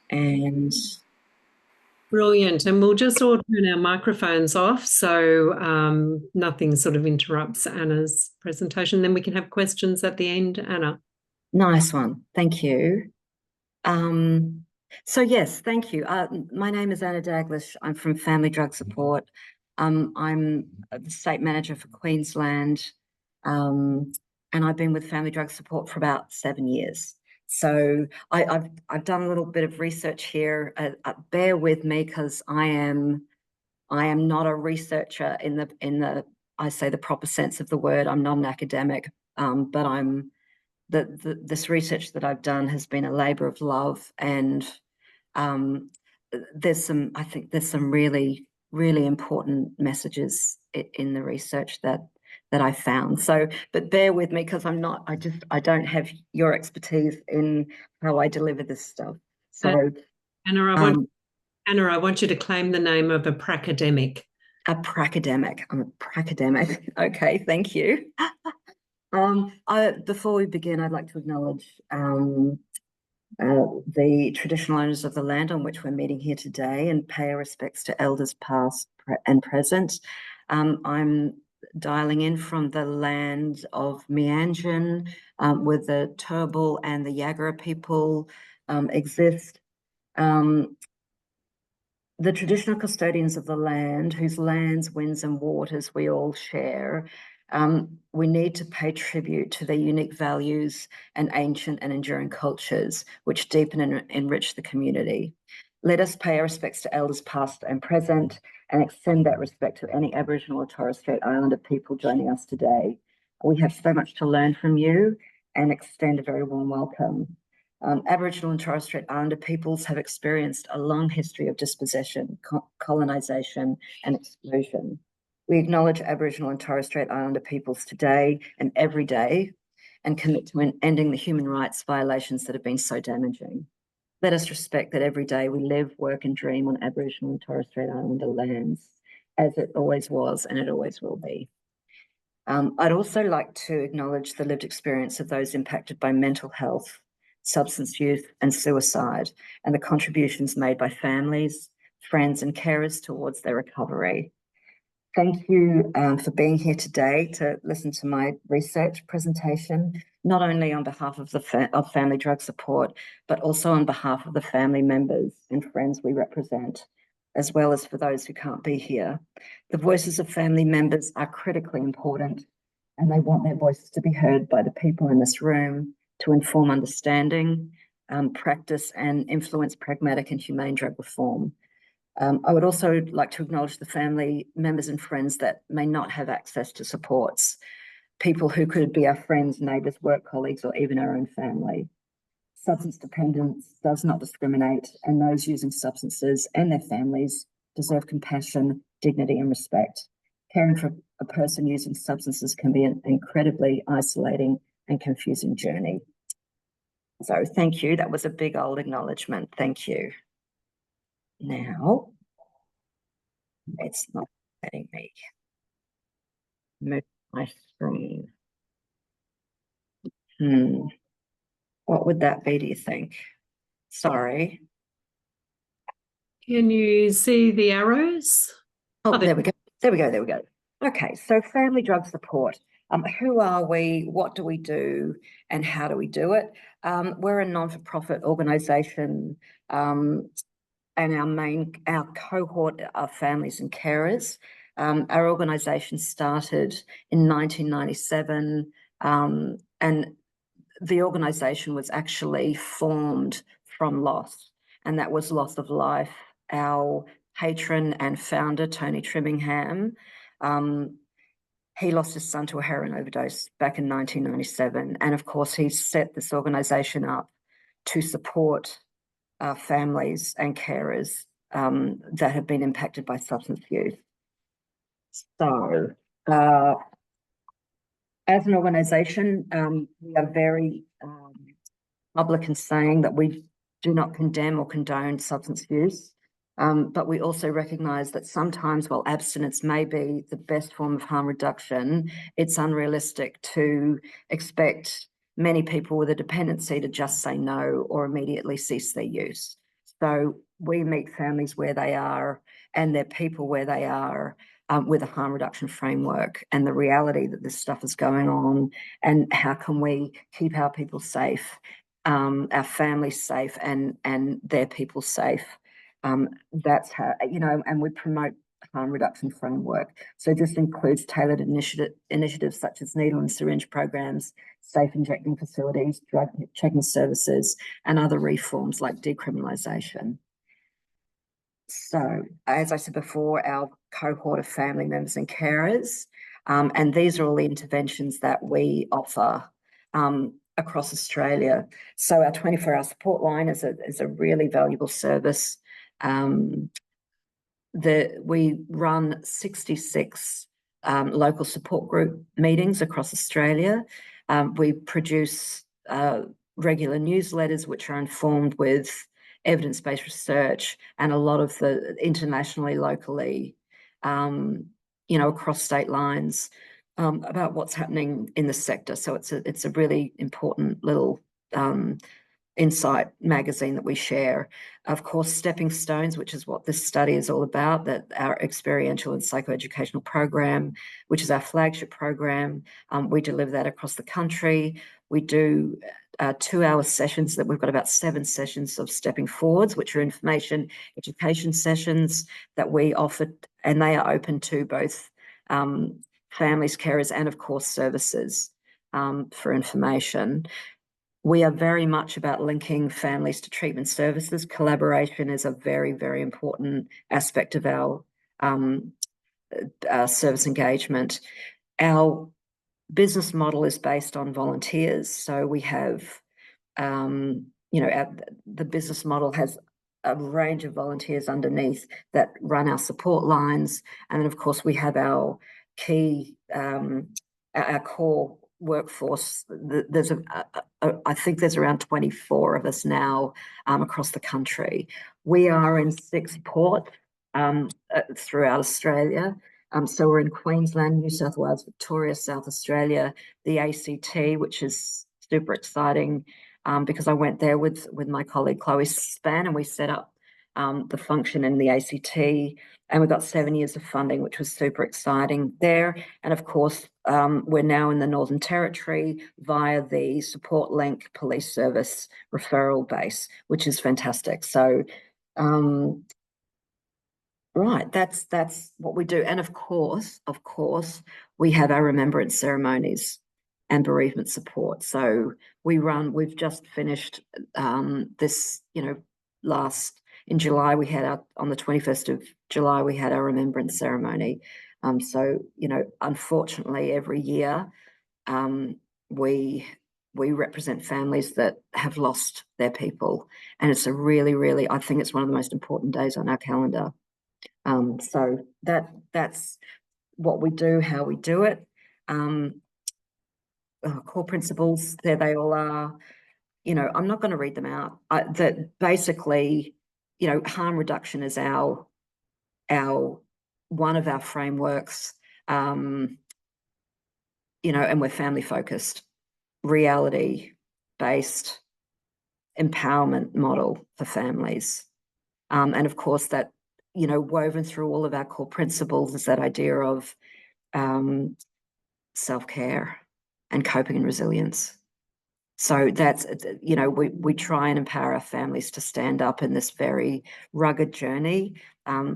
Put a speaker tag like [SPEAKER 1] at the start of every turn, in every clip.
[SPEAKER 1] And
[SPEAKER 2] Brilliant. And we'll just all turn our microphones off so nothing sort of interrupts Anna's presentation. Then we can have questions at the end, Anna.
[SPEAKER 1] nice one. Thank you. So yes, thank you. My name is Anna Daglish. I'm from Family Drug Support. I'm the state manager for Queensland, and I've been with Family Drug Support for about 7 years. So I've done a little bit of research here. Bear with me because I am not a researcher in the I say the proper sense of the word. I'm not an academic, but this research that I've done has been a labour of love, and I think there's some really, really important messages in the research that I found. So, but bear with me because I don't have your expertise in how I deliver this stuff. So,
[SPEAKER 2] Anna,
[SPEAKER 1] um,
[SPEAKER 2] I want you to claim the name of a pracademic.
[SPEAKER 1] a pracademic. I'm a pracademic. Okay, thank you. Before we begin, I'd like to acknowledge the traditional owners of the land on which we're meeting here today and pay our respects to elders past and present. I'm dialing in from the land of Meanjin, where the Turrbal and the Yagara people exist. The traditional custodians of the land, whose lands, winds, and waters we all share, we need to pay tribute to their unique values and ancient and enduring cultures, which deepen and enrich the community. Let us pay our respects to elders past and present, and extend that respect to any Aboriginal or Torres Strait Islander people joining us today. We have so much to learn from you, and extend a very warm welcome. Aboriginal and Torres Strait Islander peoples have experienced a long history of dispossession, colonisation, and exclusion. We acknowledge Aboriginal and Torres Strait Islander peoples today and every day, and commit to ending the human rights violations that have been so damaging. Let us respect that every day we live, work, and dream on Aboriginal and Torres Strait Islander lands, as it always was and it always will be. I'd also like to acknowledge the lived experience of those impacted by mental health, substance use, and suicide, and the contributions made by families, friends, and carers towards their recovery. Thank you for being here today to listen to my research presentation, not only on behalf of of Family Drug Support, but also on behalf of the family members and friends we represent, as well as for those who can't be here. The voices of family members are critically important, and they want their voices to be heard by the people in this room to inform understanding, practice, and influence pragmatic and humane drug reform. I would also like to acknowledge the family members and friends that may not have access to supports, people who could be our friends, neighbours, work colleagues, or even our own family. Substance dependence does not discriminate, and those using substances and their families deserve compassion, dignity, and respect. Caring for a person using substances can be an incredibly isolating and confusing journey. So thank you. That was a big old acknowledgement. Thank you. Now, it's not letting me move my screen. What would that be, do you think? Sorry.
[SPEAKER 2] Can you see the arrows?
[SPEAKER 1] Oh, there we go. There we go. There we go. Okay, so Family Drug Support. Who are we? What do we do? And how do we do it? We're a non-for-profit organisation, and our cohort are families and carers. Our organisation started in 1997, and the organisation was actually formed from loss, and that was loss of life. Our patron and founder, Tony Trimmingham, he lost his son to a heroin overdose back in 1997. And of course, he set this organisation up to support families and carers that have been impacted by substance use. So, as an organisation, we are very public in saying that we do not condemn or condone substance use, but we also recognise that sometimes, while abstinence may be the best form of harm reduction, it's unrealistic to expect many people with a dependency to just say no or immediately cease their use. So we meet families where they are and their people where they are, with a harm reduction framework and the reality that this stuff is going on, and how can we keep our people safe, our families safe, and their people safe. That's how, and we promote harm reduction framework. So this includes tailored initiatives such as needle and syringe programs, safe injecting facilities, drug checking services, and other reforms like decriminalisation. So, as I said before, our cohort of family members and carers, and these are all the interventions that we offer across Australia. So, our 24-hour support line is a really valuable service. We run 66 local support group meetings across Australia. We produce regular newsletters which are informed with evidence-based research and a lot of the internationally, locally, across state lines, about what's happening in the sector. So it's a really important little insight magazine that we share. Of course, Stepping Stones, which is what this study is all about, that our experiential and psychoeducational program, which is our flagship program. We deliver that across the country. We do 2-hour sessions. That we've got about 7 sessions of Stepping Forwards, which are information education sessions that we offer, and they are open to both families, carers, and of course services for information. We are very much about linking families to treatment services. Collaboration is a very, very important aspect of our service engagement. Our business model is based on volunteers. So we have, the business model has a range of volunteers underneath that run our support lines. And then, of course, we have our key, our core workforce. There's I think there's around 24 of us now across the country. We are in 6 ports throughout Australia. So we're in Queensland, New South Wales, Victoria, South Australia, the ACT, which is super exciting because I went there with my colleague Chloe Span, and we set up the function in the ACT, and we got 7 years of funding, which was super exciting there. And of course, we're now in the Northern Territory via the Support Link Police Service referral base, which is fantastic. So, right, that's what we do. And of course, we have our remembrance ceremonies and bereavement support. So we've just finished this, in July, on the 21st of July, we had our remembrance ceremony. So, unfortunately, every year we represent families that have lost their people. And it's a really, really, I think it's one of the most important days on our calendar. So that's what we do, how we do it. Core principles, there they all are. I'm not going to read them out. That basically, harm reduction is our one of our frameworks. And we're family focused, reality based empowerment model for families. And of course, that woven through all of our core principles is that idea of self-care and coping and resilience. So that's, we try and empower our families to stand up in this very rugged journey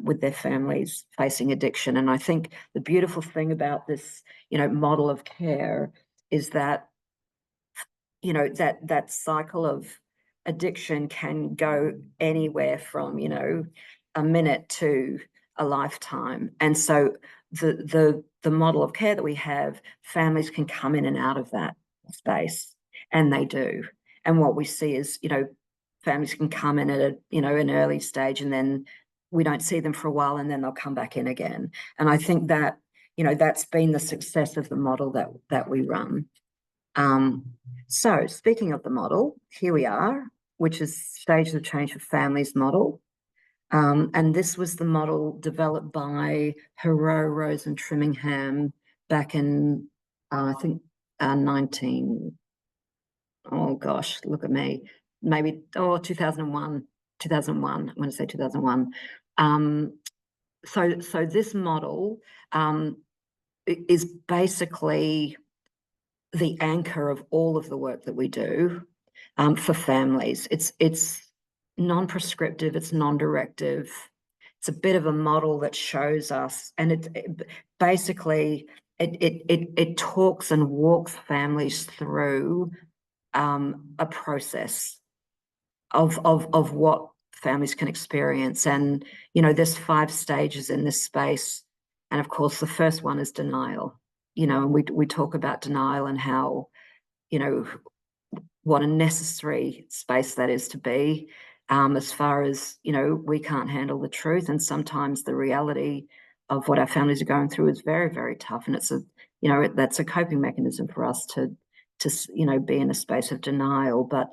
[SPEAKER 1] with their families facing addiction. And I think the beautiful thing about this, model of care is that, that cycle of addiction can go anywhere from, a minute to a lifetime. And so the model of care that we have, families can come in and out of that space. And they do. And what we see is, families can come in at an early stage, and then we don't see them for a while, and then they'll come back in again. And I think that, that's been the success of the model that we run. So speaking of the model, here we are, which is Stages of Change for Families model. And this was the model developed by Hero, Rose and Trimmingham back in, I think, 19... oh gosh, look at me, maybe 2001. 2001. I'm going to say 2001. So this model is basically the anchor of all of the work that we do for families. It's non-prescriptive, it's non-directive. It's a bit of a model that shows us, and it basically it talks and walks families through a process of what families can experience. And there's 5 stages in this space, and of course the first one is denial. And we talk about denial and how what a necessary space that is to be, as far as we can't handle the truth, and sometimes the reality of what our families are going through is very, very tough, and it's that's a coping mechanism for us to be in a space of denial. But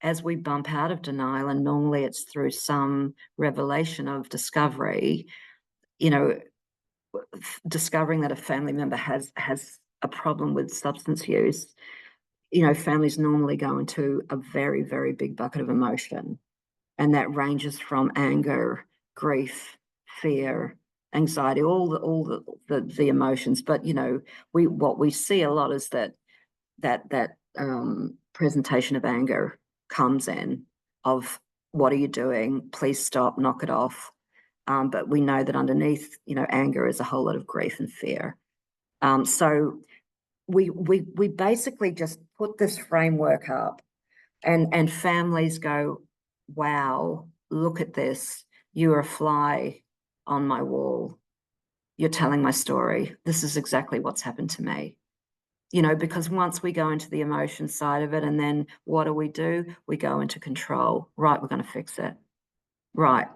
[SPEAKER 1] as we bump out of denial, and normally it's through some revelation of discovery, discovering that a family member has a problem with substance use, families normally go into a very, very big bucket of emotion. And that ranges from anger, grief, fear, anxiety, all the emotions. But, what we see a lot is that presentation of anger comes in, of what are you doing? Please stop, knock it off. But we know that underneath, anger is a whole lot of grief and fear. So we basically just put this framework up, and families go, wow, look at this. You're a fly on my wall. You're telling my story. This is exactly what's happened to me. Because once we go into the emotion side of it, and then what do? We go into control. Right, we're going to fix it. Right,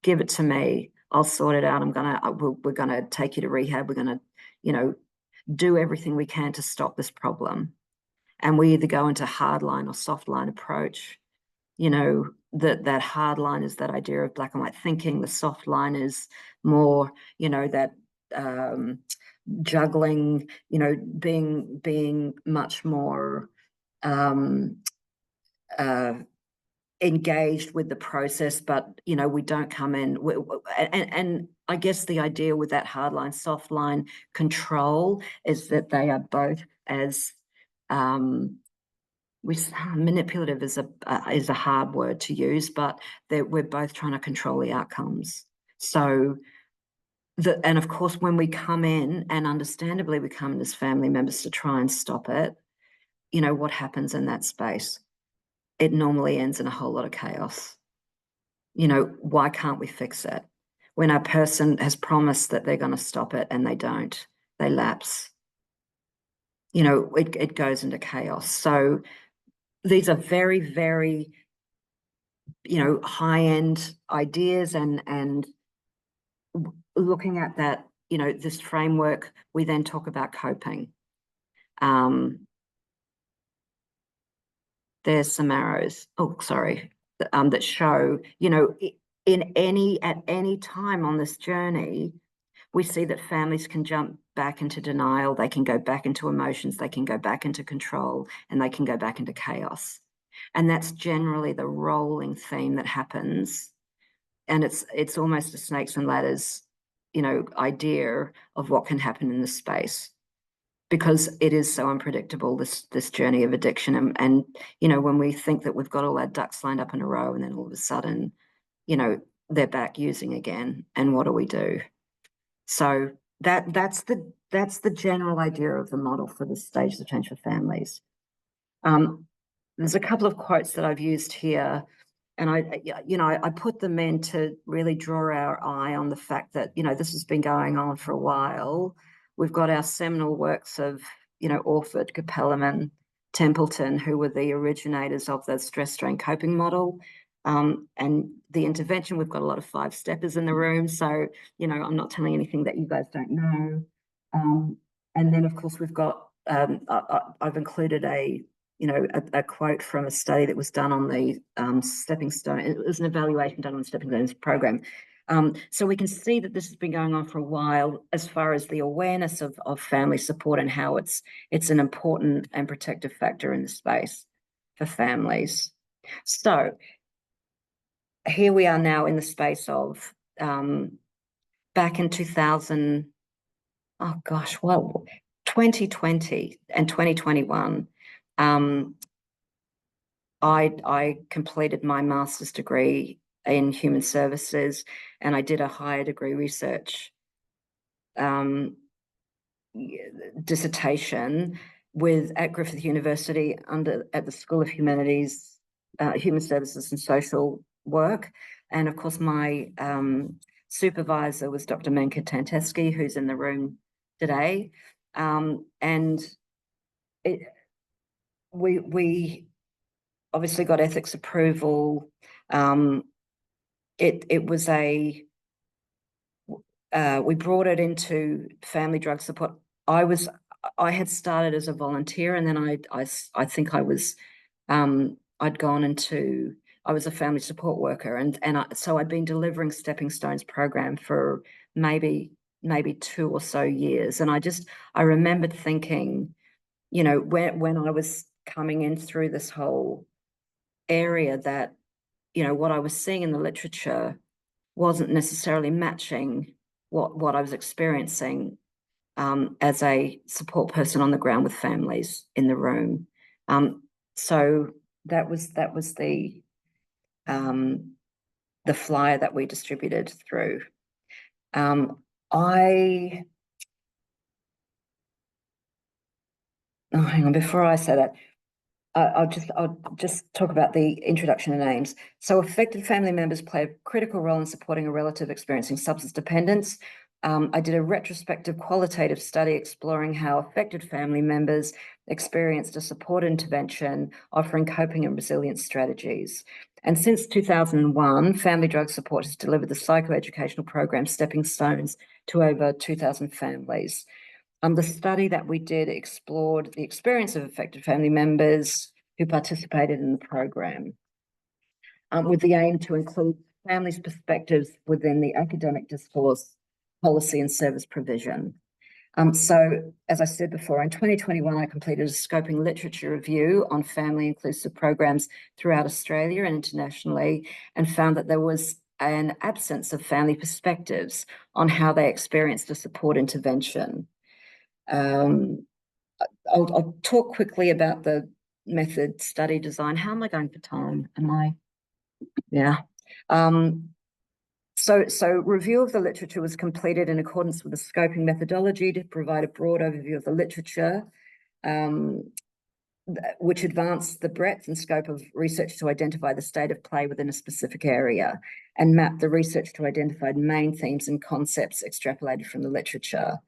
[SPEAKER 1] give it to me. I'll sort it out. We're going to take you to rehab. We're going to, do everything we can to stop this problem. And we either go into hard line or soft line approach. That hard line is that idea of black and white thinking. The soft line is more, that juggling, being much more engaged with the process, but we don't come in. And I guess the idea with that hard line, soft line control is that they are both as manipulative is a hard word to use, but we're both trying to control the outcomes. So and of course, when we come in, and understandably we come in as family members to try and stop it, what happens in that space? It normally ends in a whole lot of chaos. Why can't we fix it? When a person has promised that they're going to stop it and they don't, they lapse. It goes into chaos. So these are very, very, high-end ideas, and looking at that, this framework, we then talk about coping. There's some arrows. Oh, sorry. That show, at any time on this journey, we see that families can jump back into denial. They can go back into emotions. They can go back into control, and they can go back into chaos. And that's generally the rolling theme that happens. And it's almost a snakes and ladders, idea of what can happen in this space, because it is so unpredictable, this journey of addiction. And when we think that we've got all our ducks lined up in a row, and then all of a sudden, they're back using again, and what do we do? So that's the general idea of the model for the stages of change for families. There's a couple of quotes that I've used here, and I put them in to really draw our eye on the fact that this has been going on for a while. We've got our seminal works of Orford, Capelleman, Templeton, who were the originators of the stress strain coping model. And the intervention, we've got a lot of 5-steppers in the room, so I'm not telling anything that you guys don't know. And then of course we've got I've included a quote from a study that was done on the Stepping Stone. It was an evaluation done on the Stepping Stones program. So we can see that this has been going on for a while, as far as the awareness of family support, and how it's an important and protective factor in the space for families. So here we are now in the space of back in 2000, oh gosh, well, 2020 and 2021, I completed my master's degree in human services, and I did a higher degree research dissertation at Griffith University at the School of Humanities, Human Services and Social Work. And of course, my supervisor was Dr. Menka Tanteski, who's in the room today. And we obviously got ethics approval. It was we brought it into family drug support. I had started as a volunteer, and then I think I was I'd gone into, I was a family support worker, and so I'd been delivering Stepping Stones program for maybe 2 or so years, and I remembered thinking, you know, when I was coming in through this whole area, that, you know, what I was seeing in the literature wasn't necessarily matching what I was experiencing as a support person on the ground with families in the room. So that was the flyer that we distributed through. Hang on, before I say that, I'll just talk about the introduction and aims. So affected family members play a critical role in supporting a relative experiencing substance dependence. I did a retrospective qualitative study exploring how affected family members experienced a support intervention offering coping and resilience strategies. And since 2001, Family Drug Support has delivered the psychoeducational program Stepping Stones to over 2,000 families. The study that we did explored the experience of affected family members who participated in the program, with the aim to include families' perspectives within the academic discourse, policy and service provision. So, as I said before, in 2021, I completed a scoping literature review on family inclusive programs throughout Australia and internationally, and found that there was an absence of family perspectives on how they experienced a support intervention. I'll talk quickly about the method study design. How am I going for time? Yeah. So review of the literature was completed in accordance with the scoping methodology to provide a broad overview of the literature, which advanced the breadth and scope of research to identify the state of play within a specific area, and map the research to identify main themes and concepts extrapolated from the literature.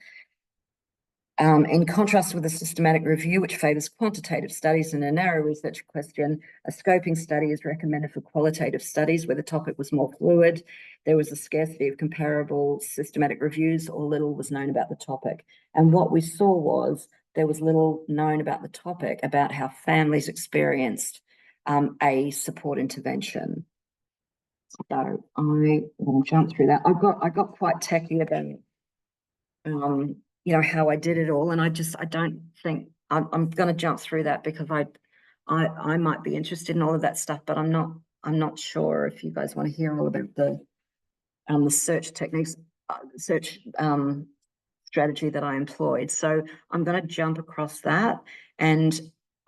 [SPEAKER 1] In contrast with a systematic review, which favours quantitative studies and a narrow research question, a scoping study is recommended for qualitative studies where the topic was more fluid. There was a scarcity of comparable systematic reviews, or little was known about the topic. And what we saw was there was little known about the topic, about how families experienced a support intervention. So I will jump through that. I got quite techy about you know, how I did it all, and I don't think I'm going to jump through that, because I might be interested in all of that stuff, but I'm not sure if you guys want to hear all about the search techniques, search strategy that I employed. So I'm going to jump across that, and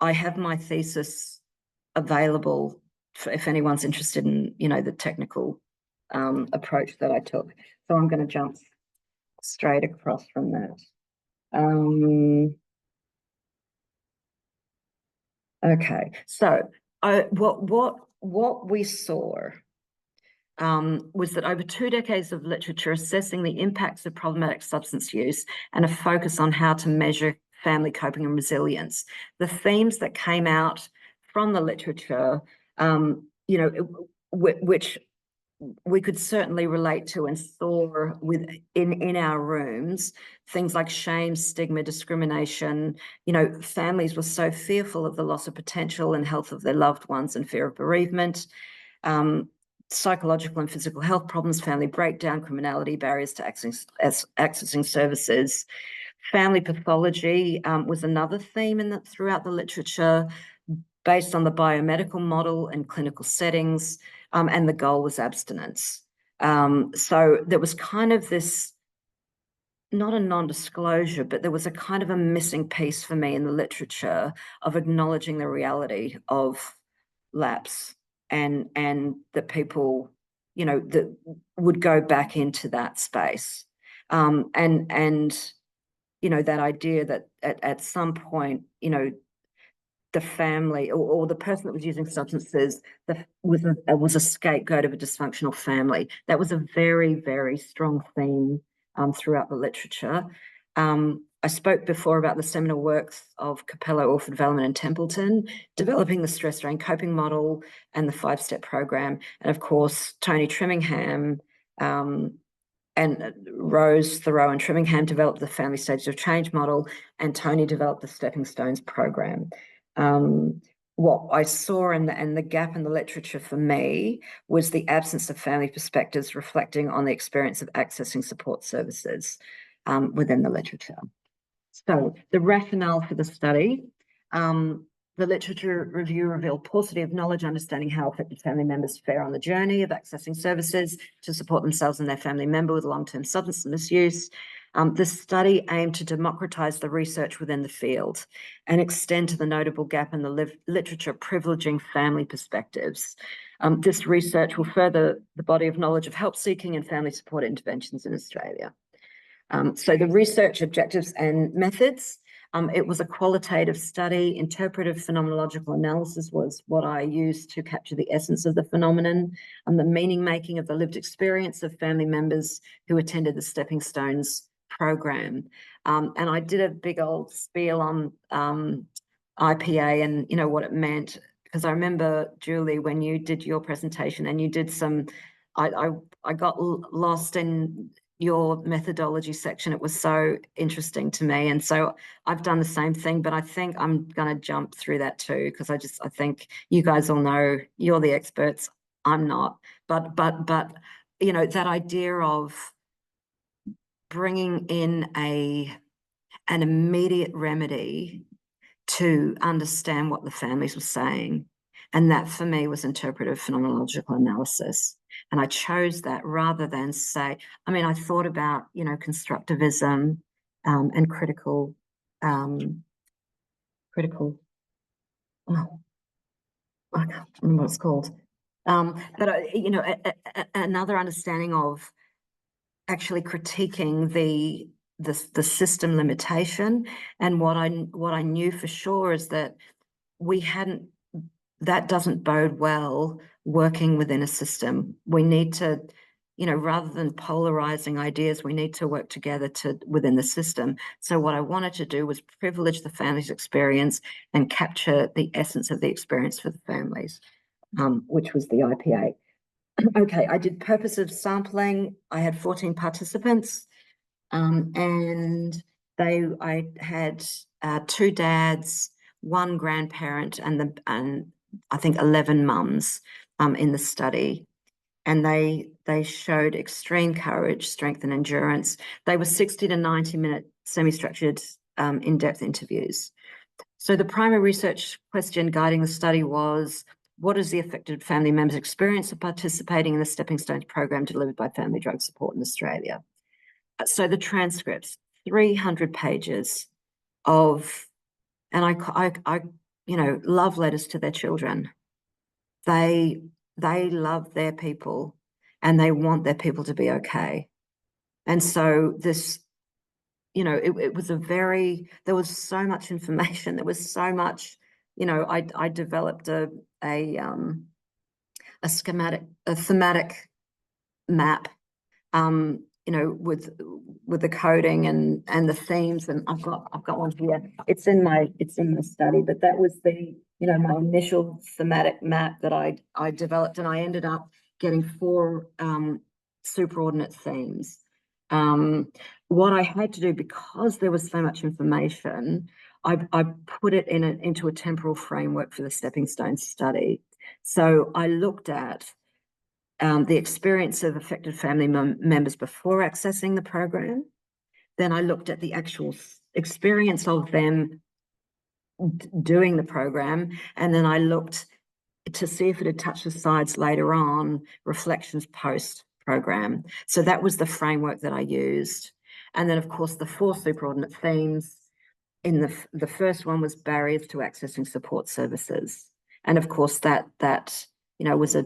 [SPEAKER 1] I have my thesis available for if anyone's interested in, you know, the technical approach that I took. So I'm going to jump straight across from that. Okay, so what we saw was that over 2 decades of literature assessing the impacts of problematic substance use and a focus on how to measure family coping and resilience, the themes that came out from the literature, you know, which we could certainly relate to and saw in our rooms, things like shame, stigma, discrimination. You know, families were so fearful of the loss of potential and health of their loved ones, and fear of bereavement, psychological and physical health problems, family breakdown, criminality, barriers to accessing services. Family pathology was another theme throughout the literature, based on the biomedical model and clinical settings. and the goal was abstinence. So there was kind of this, not a non-disclosure, but there was a kind of a missing piece for me in the literature of acknowledging the reality of lapse and that people, that would go back into that space. And that idea that at some point, the family or the person that was using substances was a scapegoat of a dysfunctional family. That was a very, very strong theme throughout the literature. I spoke before about the seminal works of Capello, Orford, Velleman, and Templeton, developing the stress strain coping model and the 5-step program. And of course, Tony Trimmingham and Rose, Thoreau, and Trimmingham developed the family stages of change model, and Tony developed the Stepping Stones program. What I saw and the gap in the literature for me was the absence of family perspectives reflecting on the experience of accessing support services within the literature. So the rationale for the study, the literature review revealed paucity of knowledge, understanding how affected family members fare on the journey of accessing services to support themselves and their family member with long-term substance misuse. The study aimed to democratise the research within the field and extend to the notable gap in the literature privileging family perspectives. This research will further the body of knowledge of help-seeking and family support interventions in Australia. So the research objectives and methods, it was a qualitative study. Interpretive phenomenological analysis was what I used to capture the essence of the phenomenon and the meaning making of the lived experience of family members who attended the Stepping Stones program. And I did a big old spiel on IPA and what it meant, because I remember, Julie, when you did your presentation and you did some, I got lost in your methodology section. It was so interesting to me. And so I've done the same thing, but I think I'm going to jump through that too, because I think you guys all know you're the experts. I'm not. But that idea of bringing in an immediate remedy to understand what the families were saying. And that for me was interpretive phenomenological analysis. And I chose that rather than say, I thought about, constructivism and critical, oh, I can't remember what it's called. But, another understanding of actually critiquing the system limitation. And what I knew for sure is that that doesn't bode well working within a system. We need to, rather than polarizing ideas, we need to work together within the system. So what I wanted to do was privilege the family's experience and capture the essence of the experience for the families, which was the IPA. Okay, I did purposive sampling. I had 14 participants, and I had 2 dads, 1 grandparent, and I think 11 mums in the study. And they showed extreme courage, strength, and endurance. They were 60 to 90-minute semi-structured in-depth interviews. So the primary research question guiding the study was, what is the affected family members' experience of participating in the Stepping Stones program delivered by Family Drug Support in Australia? So the transcripts, 300 pages of, and I love letters to their children. They love their people and they want their people to be okay. And so this, it was there was so much information. There was so much, I developed a schematic, a thematic map, with the coding and the themes, and I've got one here. It's in my study, but that was the my initial thematic map that I developed, and I ended up getting 4 superordinate themes. What I had to do, because there was so much information, I put it into a temporal framework for the Stepping Stones study. So I looked at the experience of affected family members before accessing the program. Then I looked at the actual experience of them doing the program. And then I looked to see if it had touched the sides later on, reflections post program. So that was the framework that I used. And then, of course, the 4 superordinate themes. In the first one was barriers to accessing support services. And of course, that was a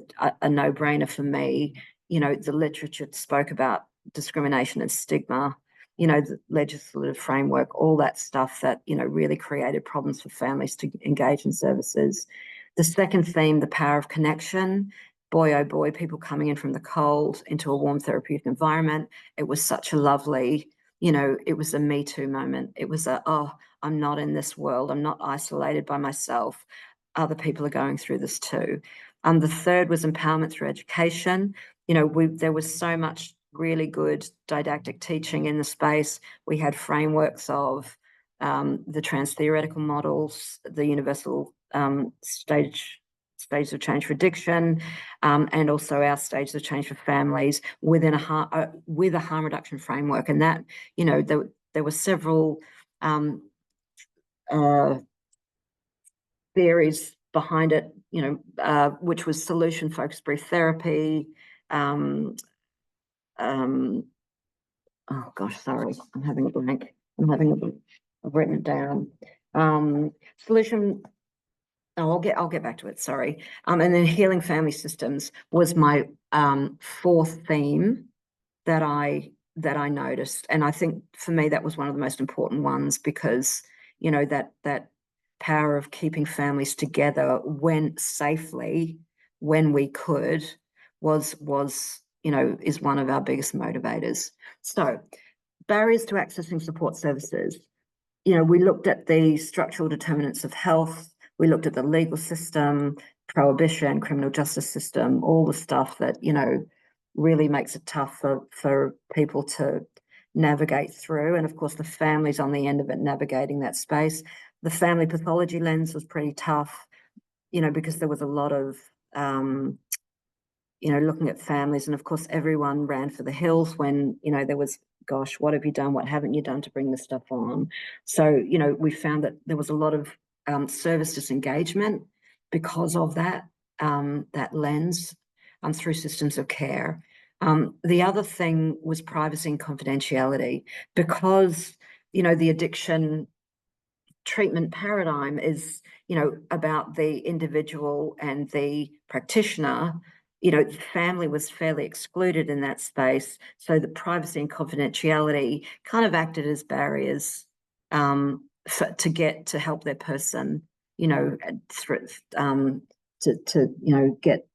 [SPEAKER 1] no-brainer for me. The literature spoke about discrimination and stigma, the legislative framework, all that stuff that, really created problems for families to engage in services. The second theme, the power of connection. Boy, oh boy, people coming in from the cold into a warm therapeutic environment. It was such a lovely, it was a Me Too moment. It was I'm not in this world. I'm not isolated by myself. Other people are going through this too. The third was empowerment through education. There was so much really good didactic teaching in the space. We had frameworks of the trans theoretical models, the universal stages of change for addiction, and also our stages of change for families with a harm reduction framework. And that, there were several theories behind it, which was solution-focused brief therapy. Oh gosh, sorry, I'm having a blank. I've written it down. Solution. Oh, I'll get back to it. Sorry. And then healing family systems was my 4th theme that I noticed, and I think for me that was one of the most important ones, because that power of keeping families together when safely, when we could, was is one of our biggest motivators. So, barriers to accessing support services. We looked at the structural determinants of health. We looked at the legal system, prohibition, criminal justice system, all the stuff that, really makes it tough for people to navigate through. And of course, the families on the end of it navigating that space. The family pathology lens was pretty tough, because there was a lot of, looking at families. And of course, everyone ran for the hills when, there was, gosh, what have you done? What haven't you done to bring this stuff on? So, we found that there was a lot of service disengagement because of that lens through systems of care. The other thing was privacy and confidentiality, because, the addiction treatment paradigm is, about the individual and the practitioner. The family was fairly excluded in that space. So the privacy and confidentiality kind of acted as barriers to help their person, to get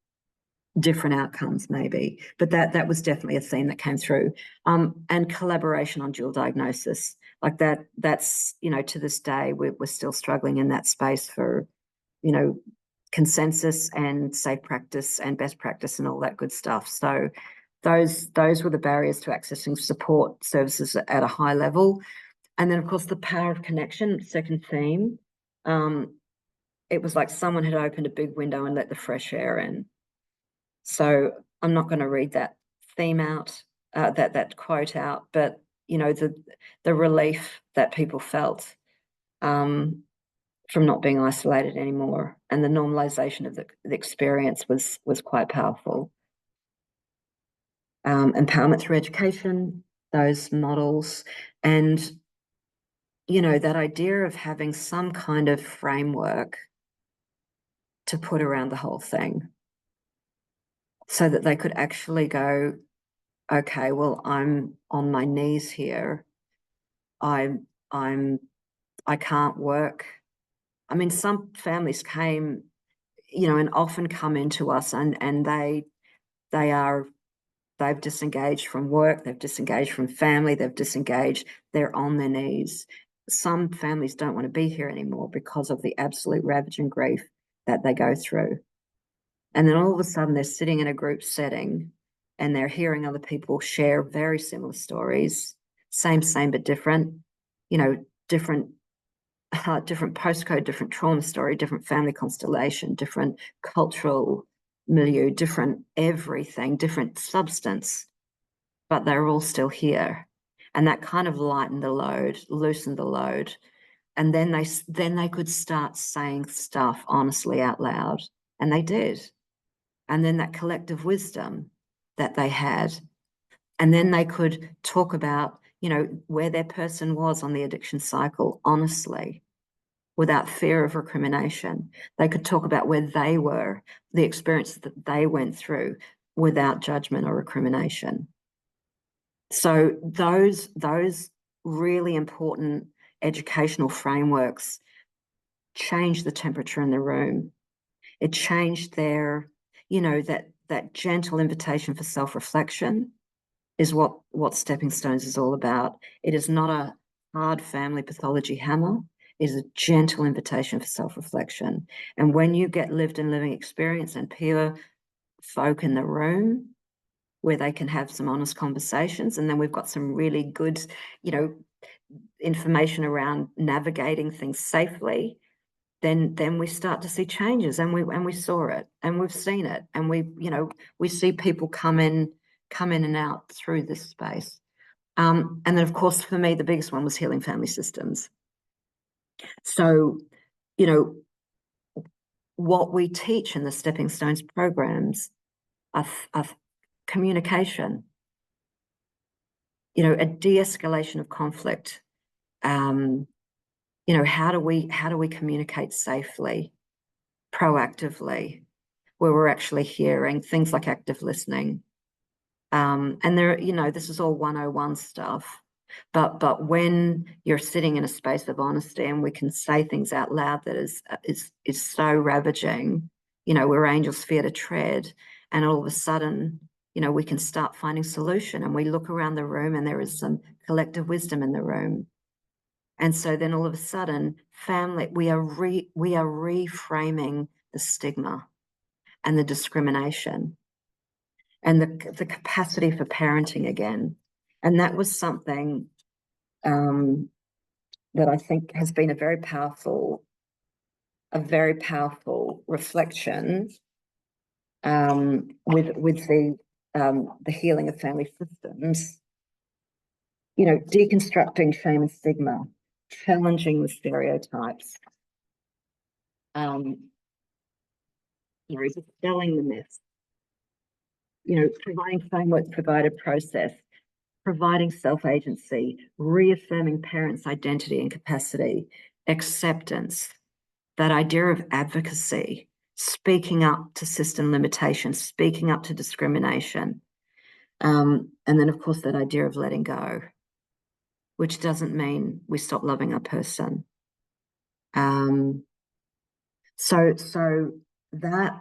[SPEAKER 1] different outcomes maybe. But that was definitely a theme that came through. And collaboration on dual diagnosis. Like that's, to this day, we're still struggling in that space for, consensus and safe practice and best practice and all that good stuff. So those were the barriers to accessing support services at a high level. And then, of course, the power of connection, second theme. It was like someone had opened a big window and let the fresh air in. So I'm not going to read that theme out, that quote out, but the relief that people felt from not being isolated anymore, and the normalization of the experience was quite powerful. Empowerment through education, those models, and that idea of having some kind of framework to put around the whole thing, so that they could actually go, okay, well, I'm on my knees here. I can't work. I mean, some families came, and often come into us, and they've disengaged from work, they've disengaged from family, they're on their knees. Some families don't want to be here anymore because of the absolute ravaging grief that they go through. And then all of a sudden they're sitting in a group setting and they're hearing other people share very similar stories, same, but different, different postcode, different trauma story, different family constellation, different cultural milieu, different everything, different substance, but they're all still here. And that kind of lightened the load, loosened the load. And then they could start saying stuff honestly out loud. And they did. And then that collective wisdom that they had, and then they could talk about, where their person was on the addiction cycle, honestly, without fear of recrimination. They could talk about where they were, the experiences that they went through, without judgment or recrimination. So those really important educational frameworks changed the temperature in the room. It changed their, that gentle invitation for self-reflection is what Stepping Stones is all about. It is not a hard family pathology hammer. It is a gentle invitation for self-reflection. And when you get lived and living experience and peer folk in the room where they can have some honest conversations, and then we've got some really good, information around navigating things safely, then we start to see changes, and we saw it, and we've seen it, and we see people come in and out through this space. And then, of course, for me, the biggest one was healing family systems. So, what we teach in the Stepping Stones programs are communication, a de-escalation of conflict. How do we communicate safely, proactively, where we're actually hearing things like active listening. And there, this is all 101 stuff. But when you're sitting in a space of honesty and we can say things out loud that is so ravaging, where angels fear to tread, and all of a sudden, we can start finding solution, and we look around the room and there is some collective wisdom in the room. And so then all of a sudden, family, we are reframing the stigma and the discrimination and the capacity for parenting again. And that was something that I think has been a very powerful reflection with the healing of family systems. Deconstructing shame and stigma, challenging the stereotypes, dispelling the myths, providing frameworks, provided process, providing self-agency, reaffirming parents' identity and capacity, acceptance, that idea of advocacy, speaking up to system limitations, speaking up to discrimination. And then, of course, that idea of letting go, which doesn't mean we stop loving our person. So that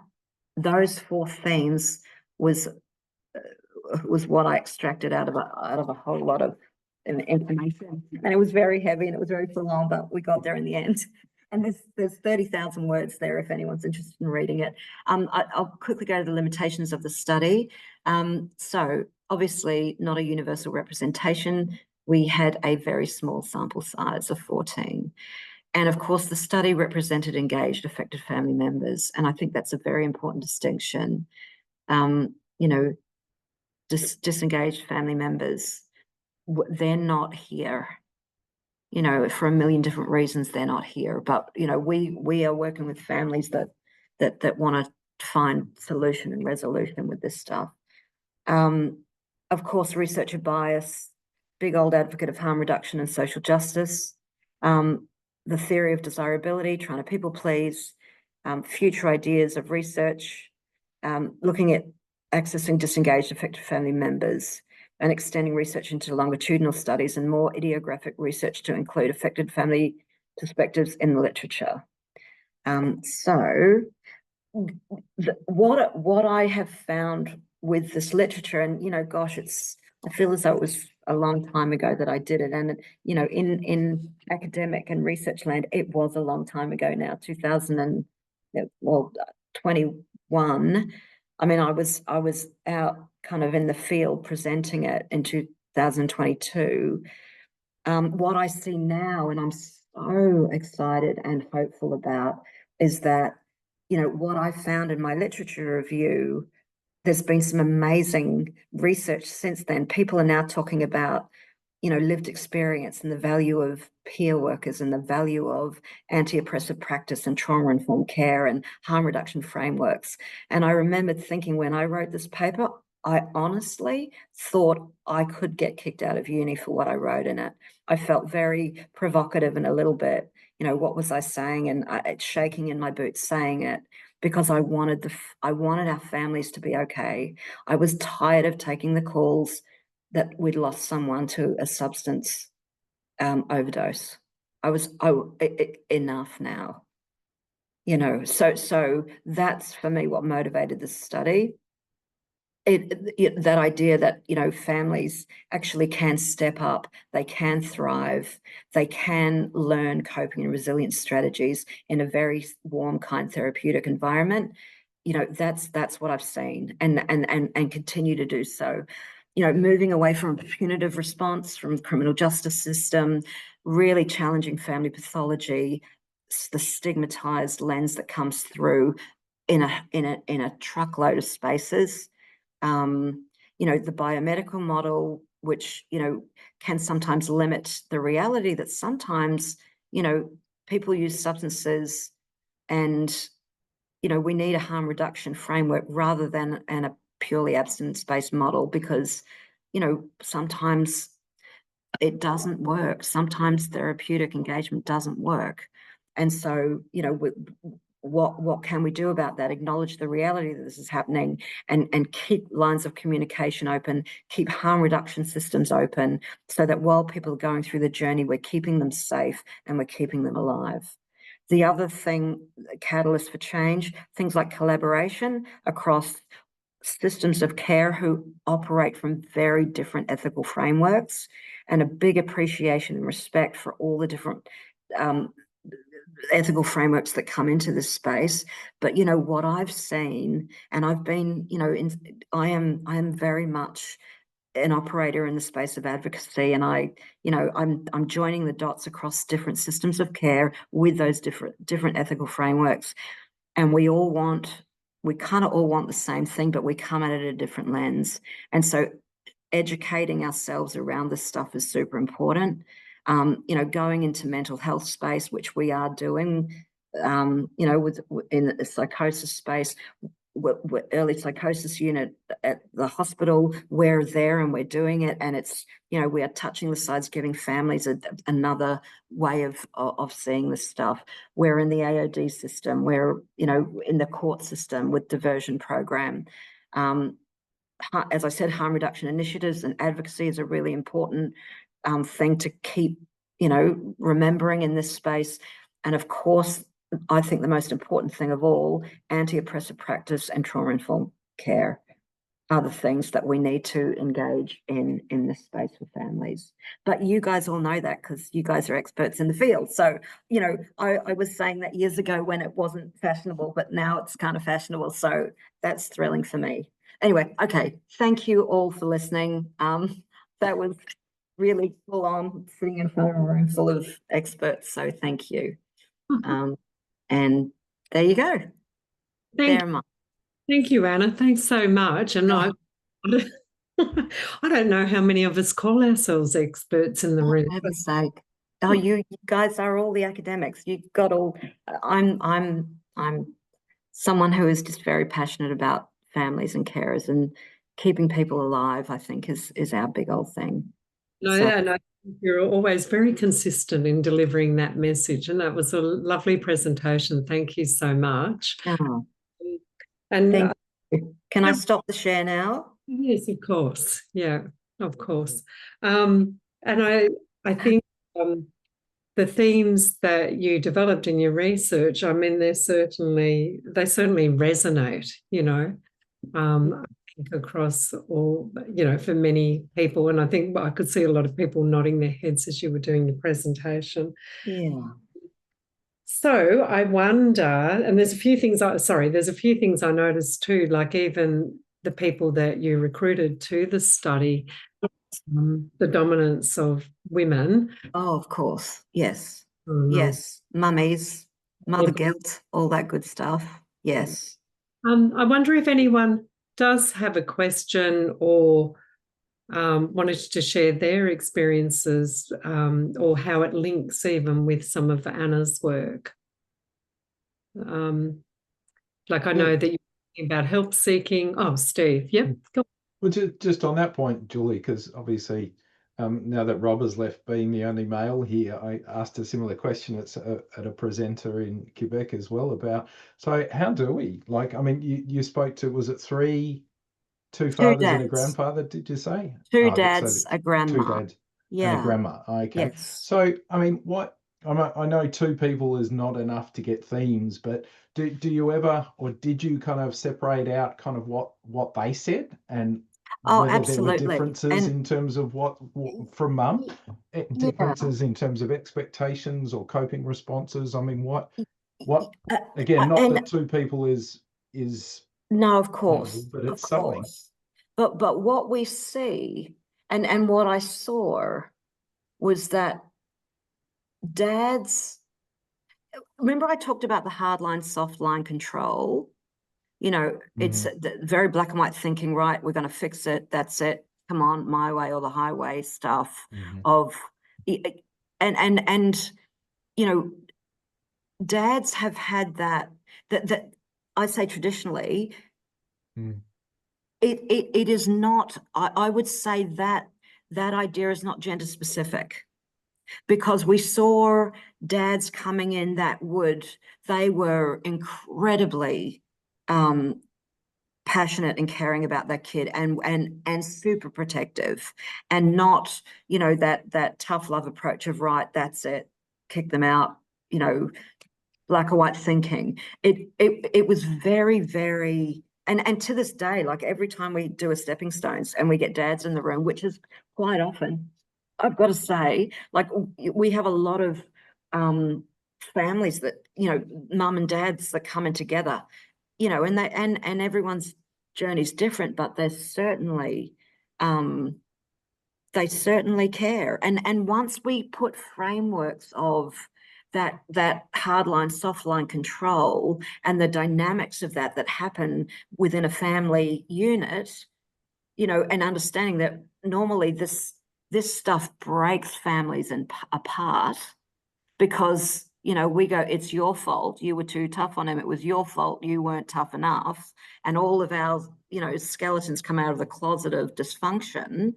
[SPEAKER 1] those four themes was what I extracted out of a whole lot of information, and it was very heavy and it was very full on, but we got there in the end. And there's 30,000 words there if anyone's interested in reading it. I'll quickly go to the limitations of the study. So obviously not a universal representation. We had a very small sample size of 14. And of course, the study represented engaged, affected family members. And I think that's a very important distinction. Disengaged family members, they're not here. For a million different reasons, they're not here. But, we are working with families that want to find solution and resolution with this stuff. Of course, researcher bias, big old advocate of harm reduction and social justice, the theory of desirability, trying to people please, future ideas of research, looking at accessing disengaged affected family members, and extending research into longitudinal studies and more idiographic research to include affected family perspectives in the literature. So what I have found with this literature, and gosh, I feel as though it was a long time ago that I did it, and in academic and research land, it was a long time ago now, 2021. I mean, I was out kind of in the field presenting it in 2022. What I see now, and I'm so excited and hopeful about, is that, what I found in my literature review, there's been some amazing research since then. People are now talking about lived experience and the value of peer workers and the value of anti-oppressive practice and trauma-informed care and harm reduction frameworks. And I remembered thinking when I wrote this paper, I honestly thought I could get kicked out of uni for what I wrote in it. I felt very provocative and a little bit, what was I saying? And it's shaking in my boots saying it because I wanted our families to be okay. I was tired of taking the calls that we'd lost someone to a substance overdose. Enough now, so that's for me what motivated this study. That idea that families actually can step up, they can thrive, they can learn coping and resilience strategies in a very warm, kind, therapeutic environment. That's what I've seen, and continue to do so. Moving away from a punitive response from the criminal justice system, really challenging family pathology, the stigmatized lens that comes through in a truckload of spaces. The biomedical model, which, can sometimes limit the reality that sometimes, people use substances and, we need a harm reduction framework rather than a purely abstinence-based model because, sometimes it doesn't work. Sometimes therapeutic engagement doesn't work. And so, what can we do about that? Acknowledge the reality that this is happening and keep lines of communication open, keep harm reduction systems open so that while people are going through the journey, we're keeping them safe and we're keeping them alive. The other thing, catalyst for change, things like collaboration across systems of care who operate from very different ethical frameworks, and a big appreciation and respect for all the different ethical frameworks that come into this space. But what I've seen, and I've been, I am very much an operator in the space of advocacy, and I'm joining the dots across different systems of care with those different ethical frameworks, and we kind of all want the same thing, but we come at it a different lens. And so educating ourselves around this stuff is super important. Going into mental health space, which we are doing, in the psychosis space, early psychosis unit at the hospital, we're there and we're doing it, and it's we are touching the sides, giving families another way of seeing this stuff. We're in the AOD system, we're in the court system with diversion program. As I said, harm reduction initiatives and advocacy is a really important thing to keep remembering in this space. And of course, I think the most important thing of all, anti-oppressive practice and trauma-informed care are the things that we need to engage in this space for families. But you guys all know that because you guys are experts in the field. So, I was saying that years ago when it wasn't fashionable, but now it's kind of fashionable. So that's thrilling for me. Anyway, okay. Thank you all for listening. That was really full on sitting in front of a room full of experts. So thank you. And there you go.
[SPEAKER 2] Thank you, Anna. Thanks so much. And I don't know how many of us call ourselves experts in the room.
[SPEAKER 1] For heaven's sake. Oh, you guys are all the academics. You've got all. I'm someone who is just very passionate about families and carers, and keeping people alive, I think, is our big old thing.
[SPEAKER 2] No, you're always very consistent in delivering that message, and that was a lovely presentation. Thank you so much.
[SPEAKER 1] Oh,
[SPEAKER 2] and
[SPEAKER 1] thank you. Can I stop the share now?
[SPEAKER 2] Yes, of course. Yeah, of course. And I think the themes that you developed in your research, I mean, they certainly resonate, I think across all, for many people. And I think I could see a lot of people nodding their heads as you were doing your presentation.
[SPEAKER 1] Yeah.
[SPEAKER 2] So I wonder, and there's a few things I noticed too, like even the people that you recruited to the study, the dominance of women.
[SPEAKER 1] Oh, of course. Yes. Yes. Mummies, mother guilt, all that good stuff. Yes.
[SPEAKER 2] I wonder if anyone does have a question or wanted to share their experiences, or how it links even with some of Anna's work. Like I know that you're talking about help seeking. Oh, Steve, yep. Go.
[SPEAKER 3] Well, just on that point, Julie, because obviously now that Rob has left being the only male here, I asked a similar question at a presenter in Quebec as well about, so how do we, like, I mean, you spoke to, was it two fathers and a grandfather, did you say?
[SPEAKER 1] Two dads, a grandma.
[SPEAKER 3] Two dads
[SPEAKER 1] and
[SPEAKER 3] a grandma. Okay.
[SPEAKER 1] Yes.
[SPEAKER 3] So, I mean, I know two people is not enough to get themes, but do you ever, or did you kind of separate out kind of what they said and whether there were differences in terms of what from mum, differences in terms of expectations or coping responses? I mean, what again, not that two people is
[SPEAKER 1] no, of course,
[SPEAKER 3] but it's something.
[SPEAKER 1] But what we see and what I saw was that dads, remember I talked about the hard line, soft line control. It's the very black and white thinking, right? We're going to fix it. That's it. Come on, my way or the highway stuff of, and dads have had that I say traditionally, it is not, I would say that idea is not gender specific, because we saw dads coming in they were incredibly passionate and caring about their kid and super protective, and not, that tough love approach of, right, that's it, kick them out, black or white thinking. It was very, very, and to this day, like every time we do a stepping stones and we get dads in the room, which is quite often, I've got to say, like we have a lot of families that, mum and dads that come in together, and everyone's journey is different, but there's certainly they certainly care. And once we put frameworks of that hard line, soft line control and the dynamics of that happen within a family unit, and understanding that normally this stuff breaks families apart, because we go, it's your fault, you were too tough on him, it was your fault, you weren't tough enough, and all of our skeletons come out of the closet of dysfunction,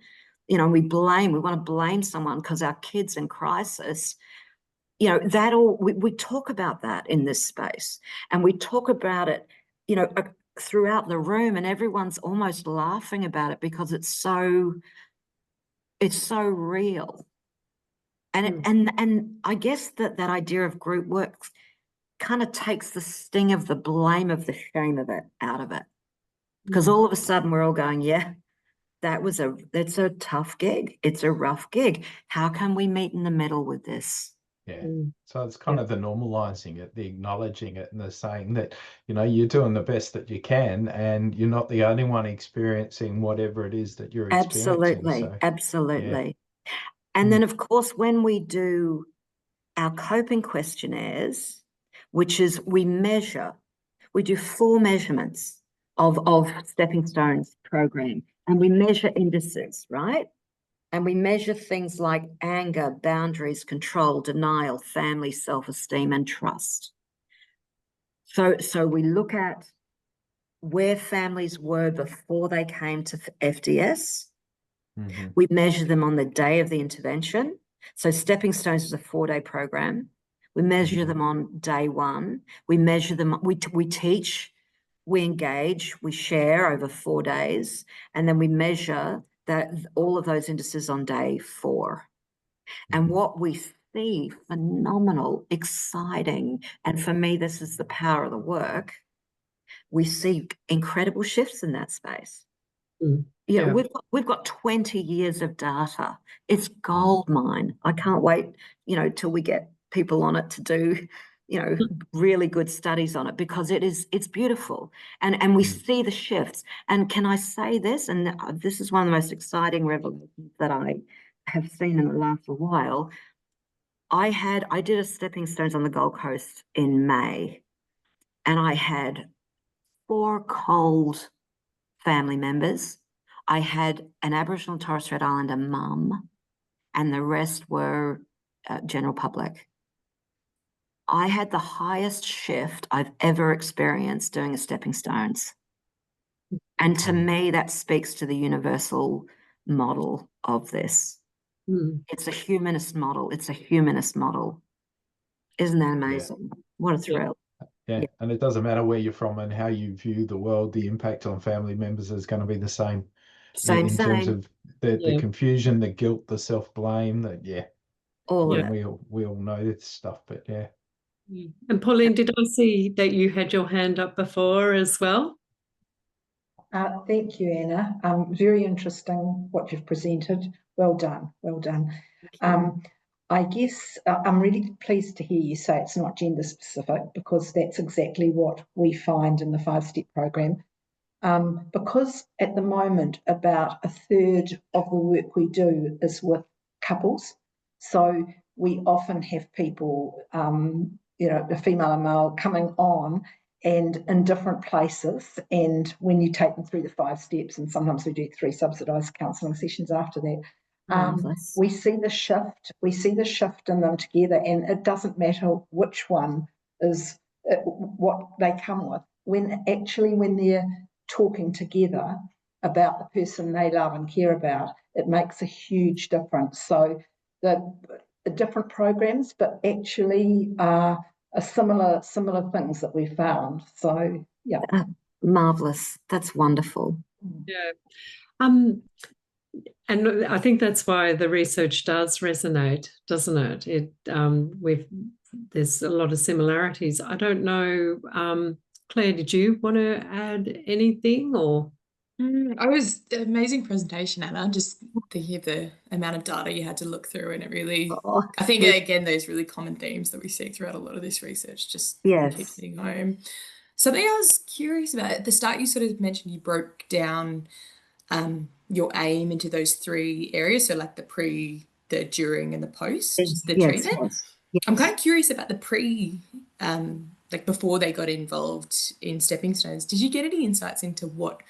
[SPEAKER 1] we want to blame someone because our kid's in crisis. That all, we talk about that in this space, and we talk about it throughout the room, and everyone's almost laughing about it because it's so real. And I guess that idea of group work kind of takes the sting of the blame, of the shame of it out of it, because all of a sudden we're all going, yeah, it's a tough gig, it's a rough gig, how can we meet in the middle with this?
[SPEAKER 3] Yeah. So it's kind of the normalizing it, the acknowledging it, and the saying that, you're doing the best that you can, and you're not the only one experiencing whatever it is that you're experiencing.
[SPEAKER 1] Absolutely. And then, of course, when we do our coping questionnaires, which is we do 4 measurements of Stepping Stones program, and we measure indices, right? And we measure things like anger, boundaries, control, denial, family, self-esteem, and trust. So we look at where families were before they came to FDS. We measure them on the day of the intervention. So Stepping Stones is a 4-day program. We measure them on day 1. We measure them, we teach, we engage, we share over 4 days, and then we measure that all of those indices on day 4. And what we see, phenomenal, exciting, and for me, this is the power of the work, we see incredible shifts in that space. We've got 20 years of data. It's gold mine. I can't wait, till we get people on it to do, really good studies on it, because it's beautiful. And we see the shifts. And can I say this? And this is one of the most exciting revelations that I have seen in the last while. I did a Stepping Stones on the Gold Coast in May, and I had 4 cold family members. I had an Aboriginal and Torres Strait Islander mum, and the rest were general public. I had the highest shift I've ever experienced doing a stepping stones. And to me, that speaks to the universal model of this. It's a humanist model. It's a humanist model. Isn't that amazing? Yeah. What a thrill.
[SPEAKER 3] Yeah. And it doesn't matter where you're from and how you view the world, the impact on family members is going to be the same. In terms of the confusion, the guilt, the self-blame,
[SPEAKER 1] all of it.
[SPEAKER 3] We all know this stuff, but yeah.
[SPEAKER 2] And Pauline, did I see that you had your hand up before as well?
[SPEAKER 4] Thank you, Anna. Very interesting what you've presented. Well done, well done. I guess I'm really pleased to hear you say it's not gender specific, because that's exactly what we find in the 5-step program. Because at the moment, about 1/3 of the work we do is with couples. So we often have people, a female and male coming on and in different places. And when you take them through the 5 steps, and sometimes we do 3 subsidised counselling sessions after that, we see the shift in them together, and it doesn't matter which one is what they come with. When they're talking together about the person they love and care about, it makes a huge difference. So the different programs, but actually are similar things that we found. So yeah,
[SPEAKER 1] marvelous. That's wonderful.
[SPEAKER 2] Yeah. And I think that's why the research does resonate, doesn't it? There's a lot of similarities. I don't know, Claire, did you want to add anything or?
[SPEAKER 5] I was amazing presentation, Anna. Just thinking of the amount of data you had to look through, and it really, I think again, those really common themes that we see throughout a lot of this research just keeps hitting home. Something I was curious about at the start, you sort of mentioned you broke down your aim into those 3 areas, so like the pre, the during, and the post the treatment.
[SPEAKER 1] Yes.
[SPEAKER 5] I'm kind of curious about the pre, like before they got involved in stepping stones. Did you get any insights into what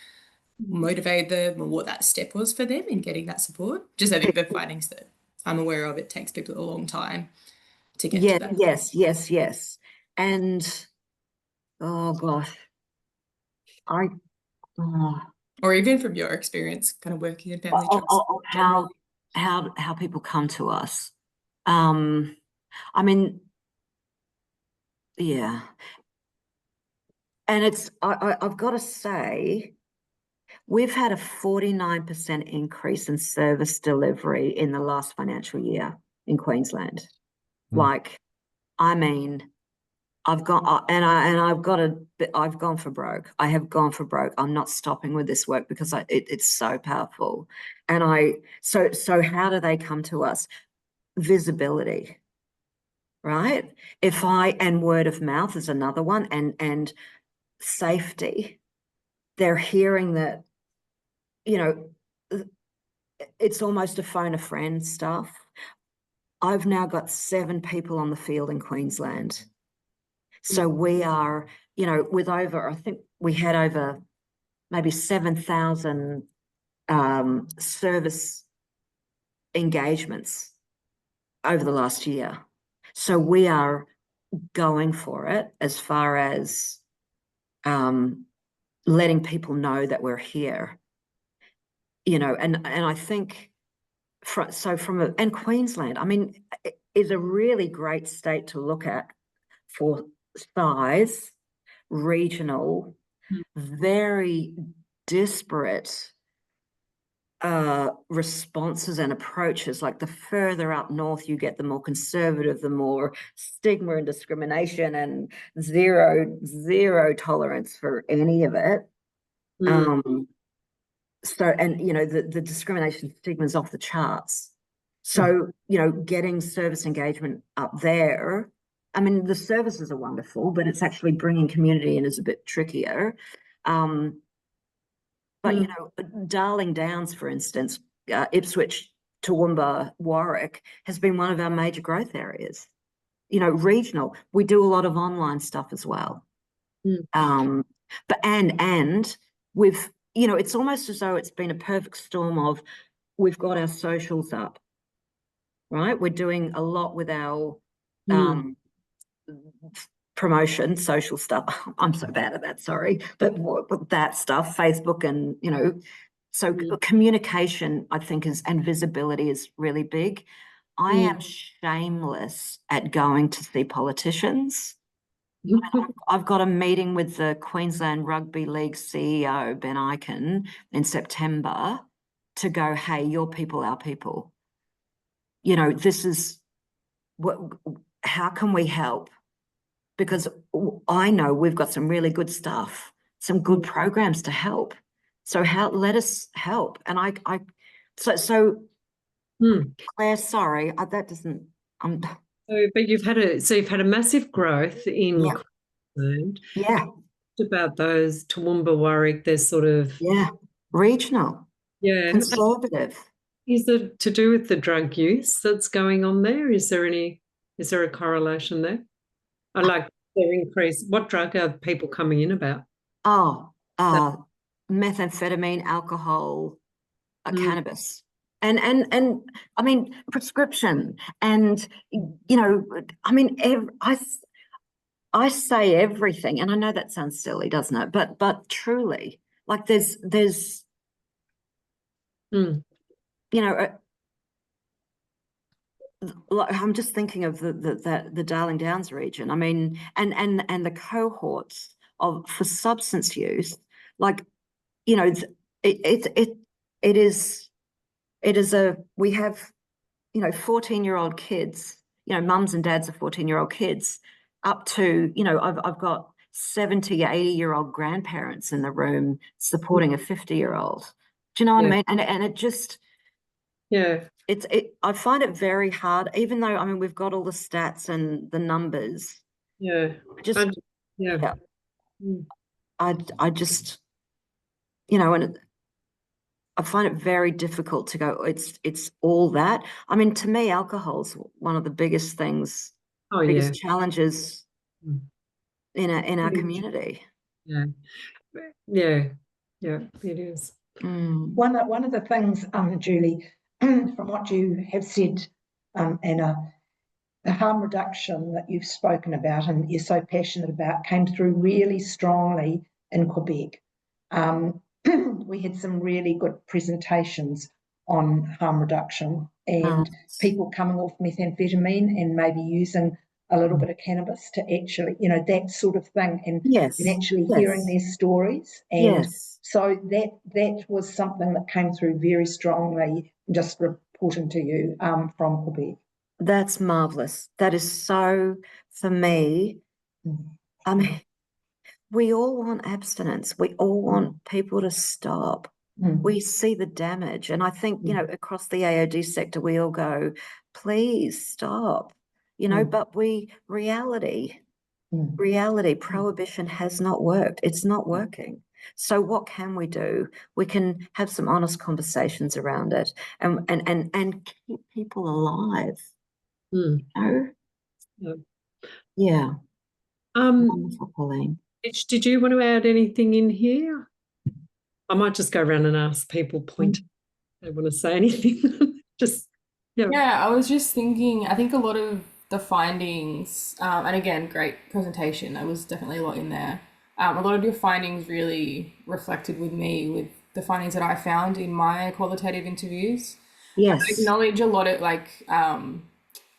[SPEAKER 5] motivated them or what that step was for them in getting that support? Just I think the findings that I'm aware of, it takes people a long time to get to that.
[SPEAKER 1] Yes. And oh gosh,
[SPEAKER 5] or even from your experience kind of working in family trust.
[SPEAKER 1] How people come to us. I mean, yeah. And I've got to say, we've had a 49% increase in service delivery in the last financial year in Queensland. Like, I mean, I've gone for broke. I have gone for broke. I'm not stopping with this work because it's so powerful. And so how do they come to us? Visibility, right? And word of mouth is another one, and safety. They're hearing that, it's almost a phone a friend stuff. I've now got 7 people on the field in Queensland. So we are, with over, I think we had over maybe 7,000 service engagements over the last year. So we are going for it as far as letting people know that we're here, and I think and Queensland, I mean, is a really great state to look at for size, regional, very disparate responses and approaches. Like the further up north you get, the more conservative, the more stigma and discrimination, and zero tolerance for any of it. The discrimination stigma is off the charts. So, getting service engagement up there, I mean, the services are wonderful, but it's actually bringing community in is a bit trickier. But, Darling Downs, for instance, Ipswich, Toowoomba, Warwick has been one of our major growth areas. Regional, we do a lot of online stuff as well. But we've you know, it's almost as though it's been a perfect storm of we've got our socials up, right? We're doing a lot with our promotion, social stuff. I'm so bad at that, sorry. But that stuff, Facebook and, you know, so communication, I think, and visibility is really big. I am shameless at going to see politicians. I've got a meeting with the Queensland Rugby League CEO, Ben Ikin, in September to go, hey, your people, our people. You know, this is how can we help? Because I know we've got some really good stuff, some good programs to help. So let us help. And Claire, sorry, that doesn't.
[SPEAKER 2] But you've had a massive growth in Queensland.
[SPEAKER 1] Yeah.
[SPEAKER 2] About those Toowoomba, Warwick, they're sort of
[SPEAKER 1] regional, conservative.
[SPEAKER 2] Is it to do with the drug use that's going on there? Is there a correlation there? I like their increase. What drug are people coming in about?
[SPEAKER 1] Methamphetamine, alcohol, cannabis. And I mean, prescription. And, you know, I mean, I say everything, and I know that sounds silly, doesn't it? But truly, like there's you know, like I'm just thinking of the Darling Downs region. I mean, and the cohorts for substance use, like, you know, it is we have, you know, 14-year-old kids, you know, mums and dads of 14-year-old kids, up to, you know, I've got 70, 80-year-old grandparents in the room supporting a 50-year-old. Do you know what I mean? And it just, I find it very hard, even though, I mean, we've got all the stats and the numbers. I just, you know, and I find it very difficult to go, it's all that. I mean, to me, alcohol's one of the biggest things, biggest challenges in our community.
[SPEAKER 2] It is.
[SPEAKER 4] One of the things, Julie, from what you have said, Anna, the harm reduction that you've spoken about and you're so passionate about came through really strongly in Quebec. We had some really good presentations on harm reduction and people coming off methamphetamine and maybe using a little bit of cannabis to actually, you know, that sort of thing, and actually hearing their stories. And so that was something that came through very strongly, just reporting to you from Quebec.
[SPEAKER 1] That's marvelous. That is so, for me, I mean, we all want abstinence. We all want people to stop. We see the damage. And I think, you know, across the AOD sector, we all go, please stop, you know, but reality, prohibition has not worked. It's not working. So what can we do? We can have some honest conversations around it and keep people alive. You know? Yeah. Wonderful, Pauline.
[SPEAKER 2] Did you want to add anything in here? I might just go around and ask people if they want to say anything.
[SPEAKER 5] I was just thinking, I think a lot of the findings, and again, great presentation, there was definitely a lot in there. A lot of your findings really reflected with me with the findings that I found in my qualitative interviews.
[SPEAKER 1] Yes.
[SPEAKER 5] I acknowledge a lot of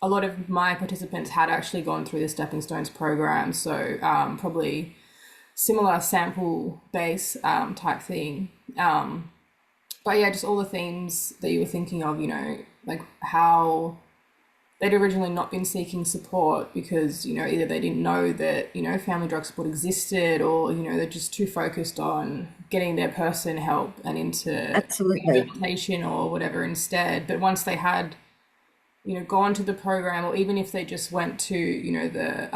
[SPEAKER 5] a lot of my participants had actually gone through the Stepping Stones program, so probably similar sample base type thing. But yeah, just all the themes that you were thinking of, you know, like how they'd originally not been seeking support because, you know, either they didn't know that, you know, family drug support existed, or, you know, they're just too focused on getting their person help and into rehabilitation or whatever instead. But once they had, you know, gone to the program, or even if they just went to, you know, the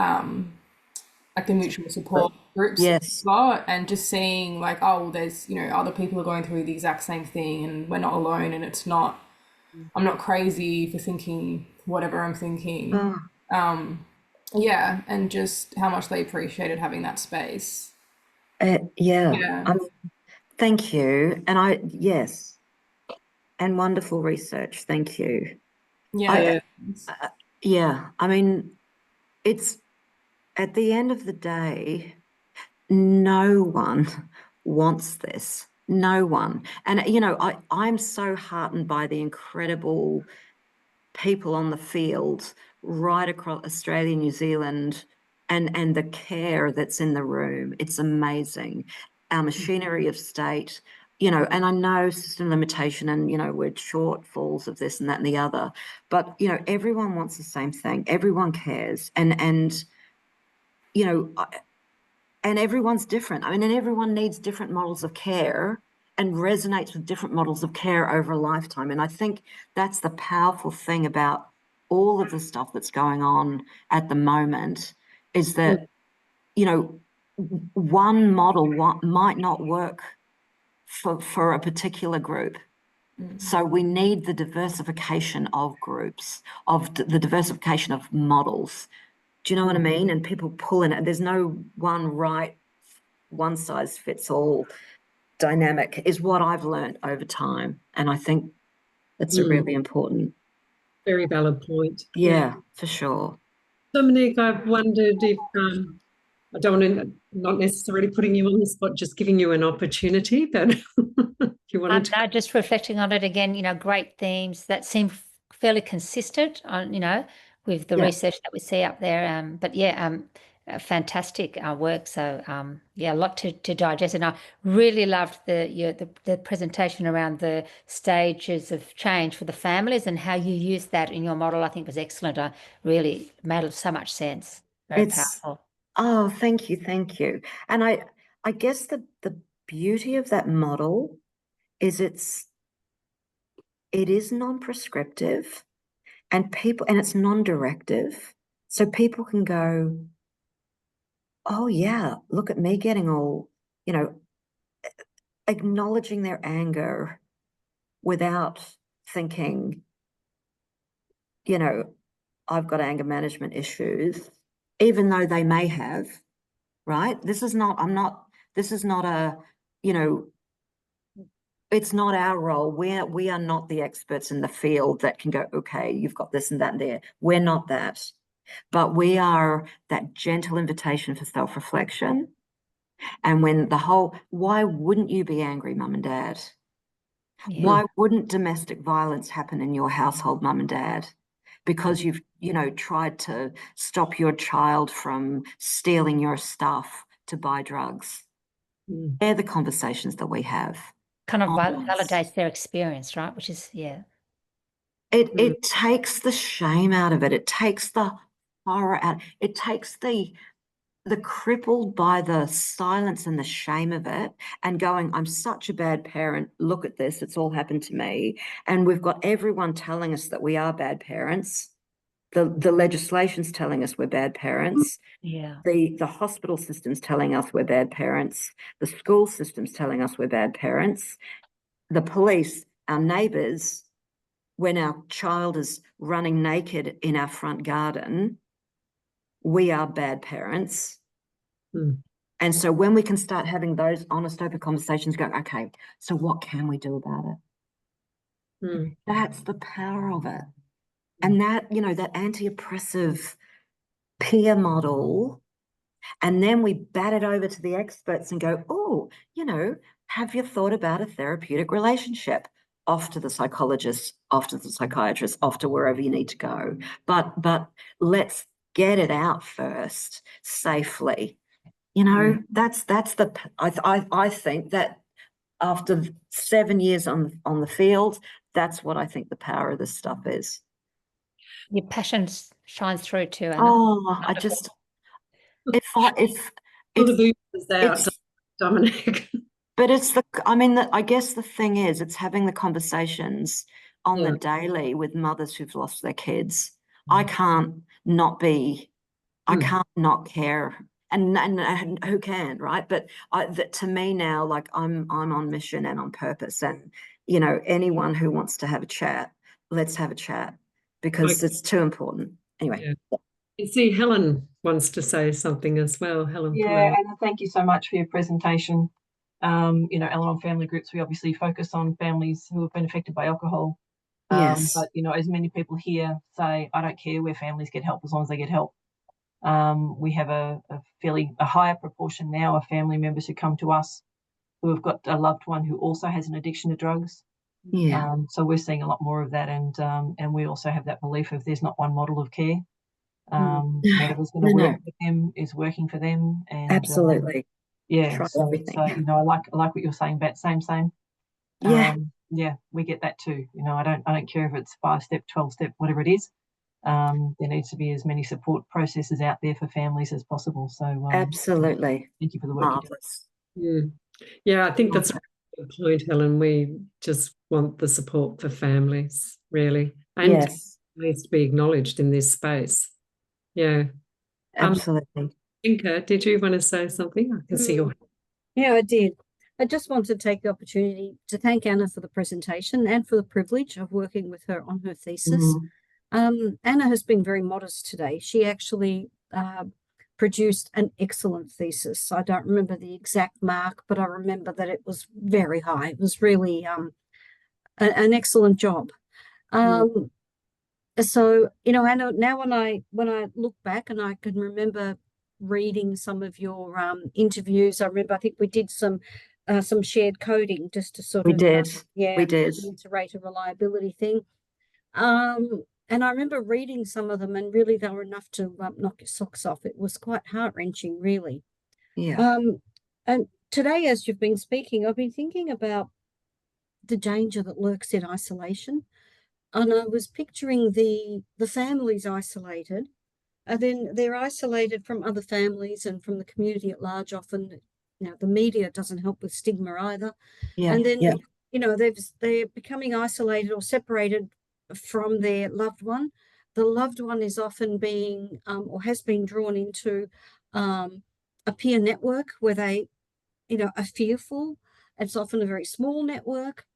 [SPEAKER 5] like the mutual support groups and just seeing like, oh, there's, you know, other people are going through the exact same thing and we're not alone, and it's not, I'm not crazy for thinking whatever I'm thinking. And just how much they appreciated having that space.
[SPEAKER 1] I mean, Thank you. And yes, and wonderful research. Thank you.
[SPEAKER 5] Yeah.
[SPEAKER 1] Yeah. I mean, it's at the end of the day, no one wants this. No one. And, I'm so heartened by the incredible people on the field right across Australia, New Zealand, and the care that's in the room. It's amazing. Our machinery of state, and I know system limitation and, we're shortfalls of this and that and the other, but, everyone wants the same thing. Everyone cares. And everyone's different. I mean, and everyone needs different models of care and resonates with different models of care over a lifetime. And I think that's the powerful thing about all of the stuff that's going on at the moment is that, one model might not work for a particular group. So we need the diversification of groups, of the diversification of models. Do you know what I mean? And people pull in it. There's no one size fits all dynamic is what I've learned over time. And I think that's a really important.
[SPEAKER 2] Very valid point.
[SPEAKER 1] Yeah, for sure.
[SPEAKER 2] Dominique, I've wondered if, I don't want to, not necessarily putting you on the spot, just giving you an opportunity, but if you wanted to.
[SPEAKER 6] Just reflecting on it again, great themes that seem fairly consistent on, with the research that we see up there. But yeah, fantastic work. So yeah, a lot to digest. And I really loved the presentation around the stages of change for the families and how you use that in your model. I think was excellent. I really made so much sense. Very powerful.
[SPEAKER 1] Oh, thank you. And I guess the beauty of that model is it is non-prescriptive and it's non-directive. So people can go, oh yeah, look at me getting all, acknowledging their anger without thinking, I've got anger management issues, even though they may have, right? This is not a, it's not our role. We are not the experts in the field that can go, okay, you've got this and that and there. We're not that. But we are that gentle invitation for self-reflection. And when why wouldn't you be angry, mum and dad? Yeah. Why wouldn't domestic violence happen in your household, mum and dad? Because you've, tried to stop your child from stealing your stuff to buy drugs. They're the conversations that we have.
[SPEAKER 6] Kind of validates their experience, right? Which is, yeah.
[SPEAKER 1] It takes the shame out of it. It takes the horror out. It takes the crippled by the silence and the shame of it and going, I'm such a bad parent. Look at this. It's all happened to me. And we've got everyone telling us that we are bad parents. The legislation's telling us we're bad parents.
[SPEAKER 6] Yeah.
[SPEAKER 1] The hospital system's telling us we're bad parents. The school system's telling us we're bad parents. The police, our neighbours, when our child is running naked in our front garden, we are bad parents. And so when we can start having those honest, open conversations, go, okay, so what can we do about it? That's the power of it. And that, that anti-oppressive peer model, and then we bat it over to the experts and go, oh, have you thought about a therapeutic relationship? Off to the psychologist, off to the psychiatrist, off to wherever you need to go. But let's get it out first, safely. That's I think that after 7 years on the field, that's what I think the power of this stuff is.
[SPEAKER 6] Your passion shines through too, Anna.
[SPEAKER 1] Oh, I just it's
[SPEAKER 2] Dominic.
[SPEAKER 1] But I guess the thing is, it's having the conversations on the daily with mothers who've lost their kids. I can't not care, and who can, right? But to me now, like I'm on mission and on purpose, and anyone who wants to have a chat, let's have a chat because it's too important. Anyway.
[SPEAKER 2] Yeah. You see, Helen wants to say something as well. Helen.
[SPEAKER 7] Yeah, and thank you so much for your presentation. Al-Anon family groups, we obviously focus on families who have been affected by alcohol.
[SPEAKER 1] Yes.
[SPEAKER 7] But, as many people here say, I don't care where families get help as long as they get help. We have a higher proportion now of family members who come to us who have got a loved one who also has an addiction to drugs.
[SPEAKER 1] Yeah.
[SPEAKER 7] So we're seeing a lot more of that, and we also have that belief of there's not one model of care. Whatever's going to work for them is working for them, and
[SPEAKER 1] absolutely.
[SPEAKER 7] Yeah.
[SPEAKER 1] Try
[SPEAKER 7] So
[SPEAKER 1] everything.
[SPEAKER 7] I like what you're saying about same.
[SPEAKER 1] Yeah.
[SPEAKER 7] Yeah, we get that too. I don't care if it's 5-step, 12-step, whatever it is. There needs to be as many support processes out there for families as possible. So
[SPEAKER 1] absolutely.
[SPEAKER 7] thank you for the work.
[SPEAKER 1] Marvelous.
[SPEAKER 2] Yeah, I think that's a good point, Helen. We just want the support for families, really, and
[SPEAKER 1] yes,
[SPEAKER 2] needs to be acknowledged in this space. Yeah,
[SPEAKER 1] absolutely.
[SPEAKER 2] Inka, did you want to say something? I can see your.
[SPEAKER 8] Yeah, I did. I just want to take the opportunity to thank Anna for the presentation and for the privilege of working with her on her thesis. Anna has been very modest today. She actually produced an excellent thesis. I don't remember the exact mark, but I remember that it was very high. It was really an excellent job. So, Anna, now when I look back and I can remember reading some of your interviews, I think we did some shared coding just to sort
[SPEAKER 1] we
[SPEAKER 8] of
[SPEAKER 1] did.
[SPEAKER 8] we
[SPEAKER 1] did
[SPEAKER 8] iterate a reliability thing. And I remember reading some of them, and really they were enough to knock your socks off. It was quite heart-wrenching, really.
[SPEAKER 1] Yeah.
[SPEAKER 8] And today, as you've been speaking, I've been thinking about the danger that lurks in isolation. And I was picturing the families isolated, and then they're isolated from other families and from the community at large. Often, the media doesn't help with stigma either.
[SPEAKER 1] Yeah.
[SPEAKER 8] And then, they're becoming isolated or separated from their loved one. The loved one is often being or has been drawn into a peer network where they, are fearful. It's often a very small network.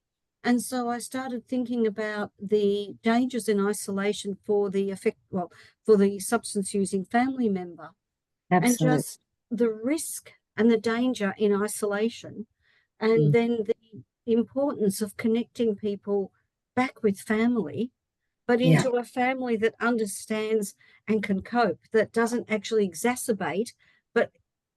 [SPEAKER 8] And so I started thinking about the dangers in isolation for the substance using family member.
[SPEAKER 1] Absolutely.
[SPEAKER 8] And just the risk and the danger in isolation, and then the importance of connecting people back with family, but into a family that understands and can cope, that doesn't actually exacerbate,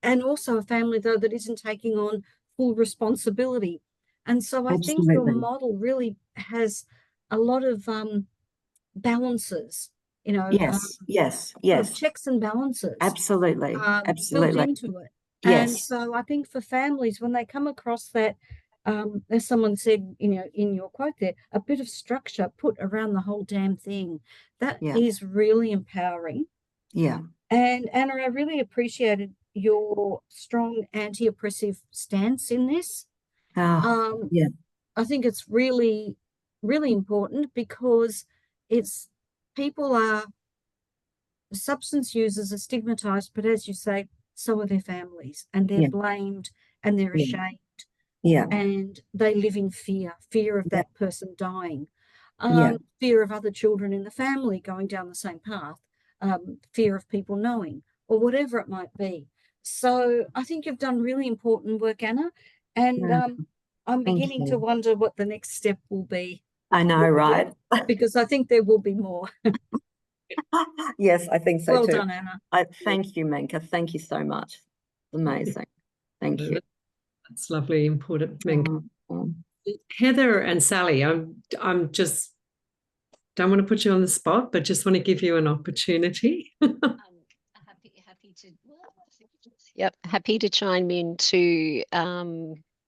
[SPEAKER 8] and also a family, though, that isn't taking on full responsibility. And so I think your model really has a lot of balances,
[SPEAKER 1] yes,
[SPEAKER 8] sort of checks and balances.
[SPEAKER 1] Absolutely.
[SPEAKER 8] Built into it.
[SPEAKER 1] Yes.
[SPEAKER 8] And so I think for families, when they come across that, as someone said, in your quote there, a bit of structure put around the whole damn thing, that is really empowering.
[SPEAKER 1] Yeah.
[SPEAKER 8] And Anna, I really appreciated your strong anti-oppressive stance in this. I think it's really, really important because substance users are stigmatized, but as you say, so are their families, and they're blamed and they're ashamed.
[SPEAKER 1] Yeah.
[SPEAKER 8] And they live in fear of that person dying, fear of other children in the family going down the same path, fear of people knowing, or whatever it might be. So I think you've done really important work, Anna, and I'm beginning to wonder what the next step will be.
[SPEAKER 1] I know, right?
[SPEAKER 8] Because I think there will be more.
[SPEAKER 1] Yes, I think so
[SPEAKER 8] well
[SPEAKER 1] too.
[SPEAKER 8] Well done, Anna.
[SPEAKER 1] Thank you, Menka. Thank you so much. Amazing. Thank you.
[SPEAKER 2] That's lovely, important, Menka. Heather and Sally, I'm just don't want to put you on the spot, but just want to give you an opportunity.
[SPEAKER 9] Happy to chime in too,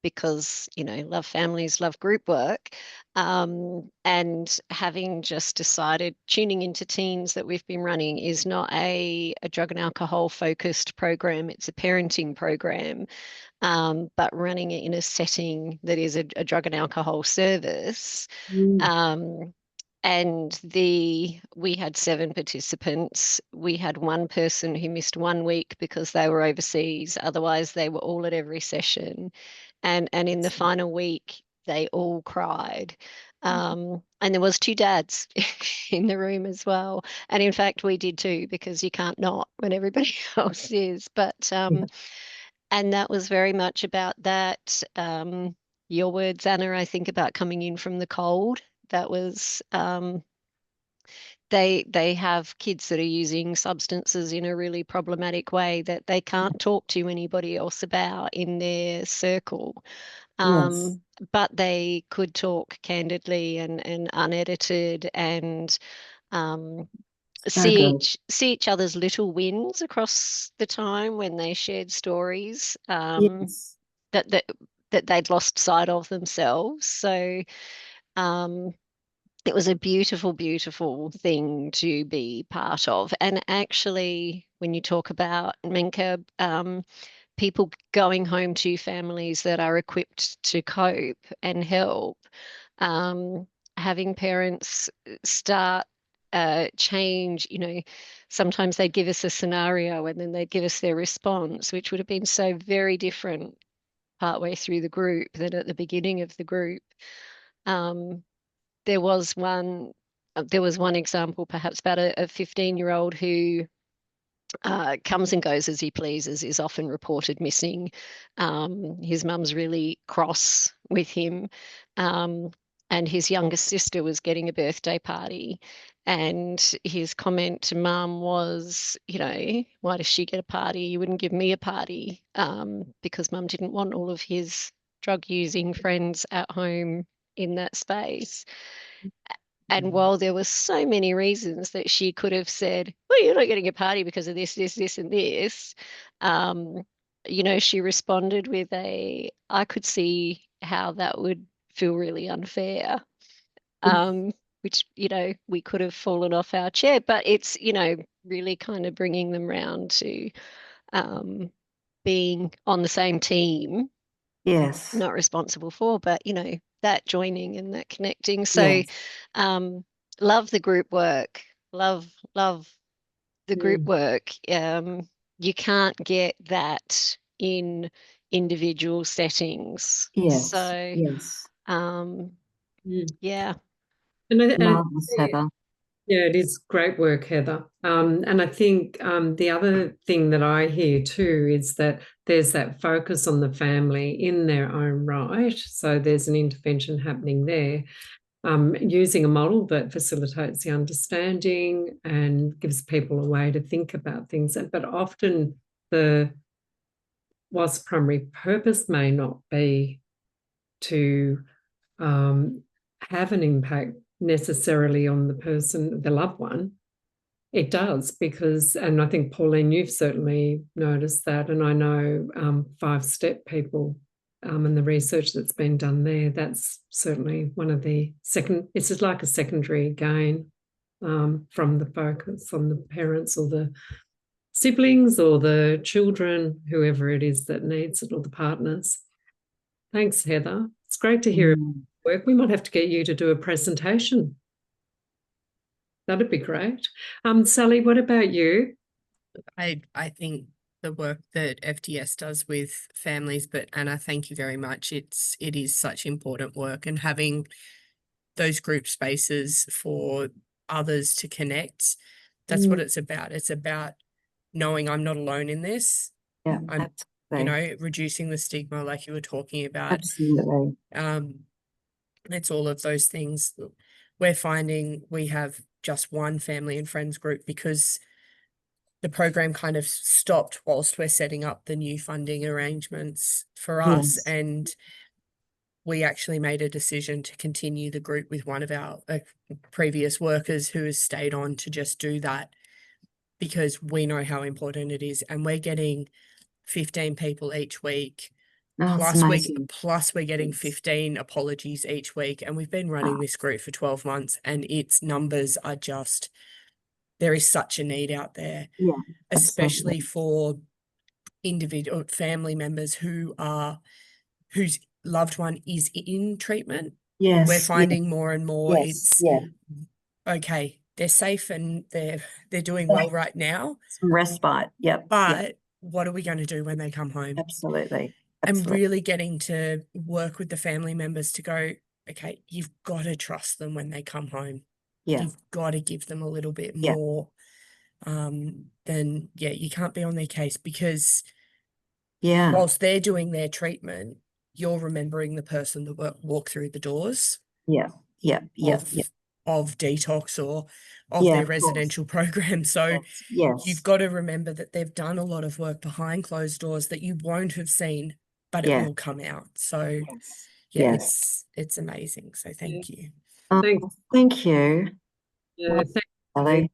[SPEAKER 9] because love families, love group work, and having just decided tuning into teens that we've been running is not a drug and alcohol focused program. It's a parenting program, but running it in a setting that is a drug and alcohol service. And we had 7 participants. We had one person who missed 1 week because they were overseas. Otherwise, they were all at every session. And in the final week, they all cried. And there was 2 dads in the room as well. And in fact, we did too, because you can't not when everybody else is. But And that was very much about that. Your words, Anna, I think about coming in from the cold. That was they have kids that are using substances in a really problematic way that they can't talk to anybody else about in their circle.
[SPEAKER 1] Yes.
[SPEAKER 9] But they could talk candidly and unedited and
[SPEAKER 1] So good.
[SPEAKER 9] see each other's little wins across the time when they shared stories
[SPEAKER 1] Yes.
[SPEAKER 9] that they'd lost sight of themselves. So it was a beautiful, beautiful thing to be part of. And actually, when you talk about Menka, people going home to families that are equipped to cope and help, having parents start change, sometimes they'd give us a scenario and then they'd give us their response, which would have been so very different partway through the group than at the beginning of the group. There was one example, perhaps about a 15-year-old who comes and goes as he pleases, is often reported missing. His mum's really cross with him. And his younger sister was getting a birthday party. And his comment to mum was, why does she get a party? You wouldn't give me a party, because mum didn't want all of his drug-using friends at home in that space. And while there were so many reasons that she could have said, well, you're not getting a party because of this, this, and this, she responded with I could see how that would feel really unfair, which, we could have fallen off our chair, but it's, really kind of bringing them round to being on the same team.
[SPEAKER 1] Yes.
[SPEAKER 9] Not responsible for, but, that joining and that connecting. So,
[SPEAKER 1] Yes.
[SPEAKER 9] love the group work. Love the group work. You can't get that in individual settings.
[SPEAKER 1] Yes.
[SPEAKER 9] So,
[SPEAKER 1] Yes.
[SPEAKER 9] yeah.
[SPEAKER 2] And
[SPEAKER 1] Marvelous, Heather.
[SPEAKER 2] Yeah, it is great work, Heather. And I think the other thing that I hear too is that there's that focus on the family in their own right. So there's an intervention happening there, using a model that facilitates the understanding and gives people a way to think about things. But often whilst primary purpose may not be to have an impact necessarily on the person, the loved one, it does, because, and I think, Pauline, you've certainly noticed that, and I know 5-step people and the research that's been done there, that's certainly one of the it's just like a secondary gain from the focus on the parents or the siblings or the children, whoever it is that needs it, or the partners. Thanks, Heather. It's great to hear work. We might have to get you to do a presentation. That'd be great. Sally, what about you?
[SPEAKER 10] I think the work that FDS does with families, but Anna, thank you very much. It is such important work, and having those group spaces for others to connect, that's what it's about. It's about knowing I'm not alone in this.
[SPEAKER 1] Yeah,
[SPEAKER 10] I'm, reducing the stigma like you were talking about.
[SPEAKER 1] Absolutely.
[SPEAKER 10] It's all of those things. We're finding we have just one family and friends group because the program kind of stopped whilst we're setting up the new funding arrangements for us. And we actually made a decision to continue the group with one of our previous workers who has stayed on to just do that, because we know how important it is. And we're getting 15 people each week. Plus we're getting 15 apologies each week. And we've been running this group for 12 months, and its numbers are just, there is such a need out there, especially for individual family members whose loved one is in treatment.
[SPEAKER 1] Yes.
[SPEAKER 10] We're finding more and more it's okay, they're safe and they're doing well right now.
[SPEAKER 1] Some respite.
[SPEAKER 10] But what are we going to do when they come home?
[SPEAKER 1] Absolutely.
[SPEAKER 10] And really getting to work with the family members to go, okay, you've got to trust them when they come home. You've got to give them a little bit more than, you can't be on their case, because
[SPEAKER 1] Yeah.
[SPEAKER 10] Whilst they're doing their treatment, you're remembering the person that walked through the doors.
[SPEAKER 1] Yeah. Yeah. Yeah.
[SPEAKER 10] Of detox or of their residential program. So you've got to remember that they've done a lot of work behind closed doors that you won't have seen, but it will come out. So it's amazing. So thank you.
[SPEAKER 1] Thank you.
[SPEAKER 2] Yeah, thank you.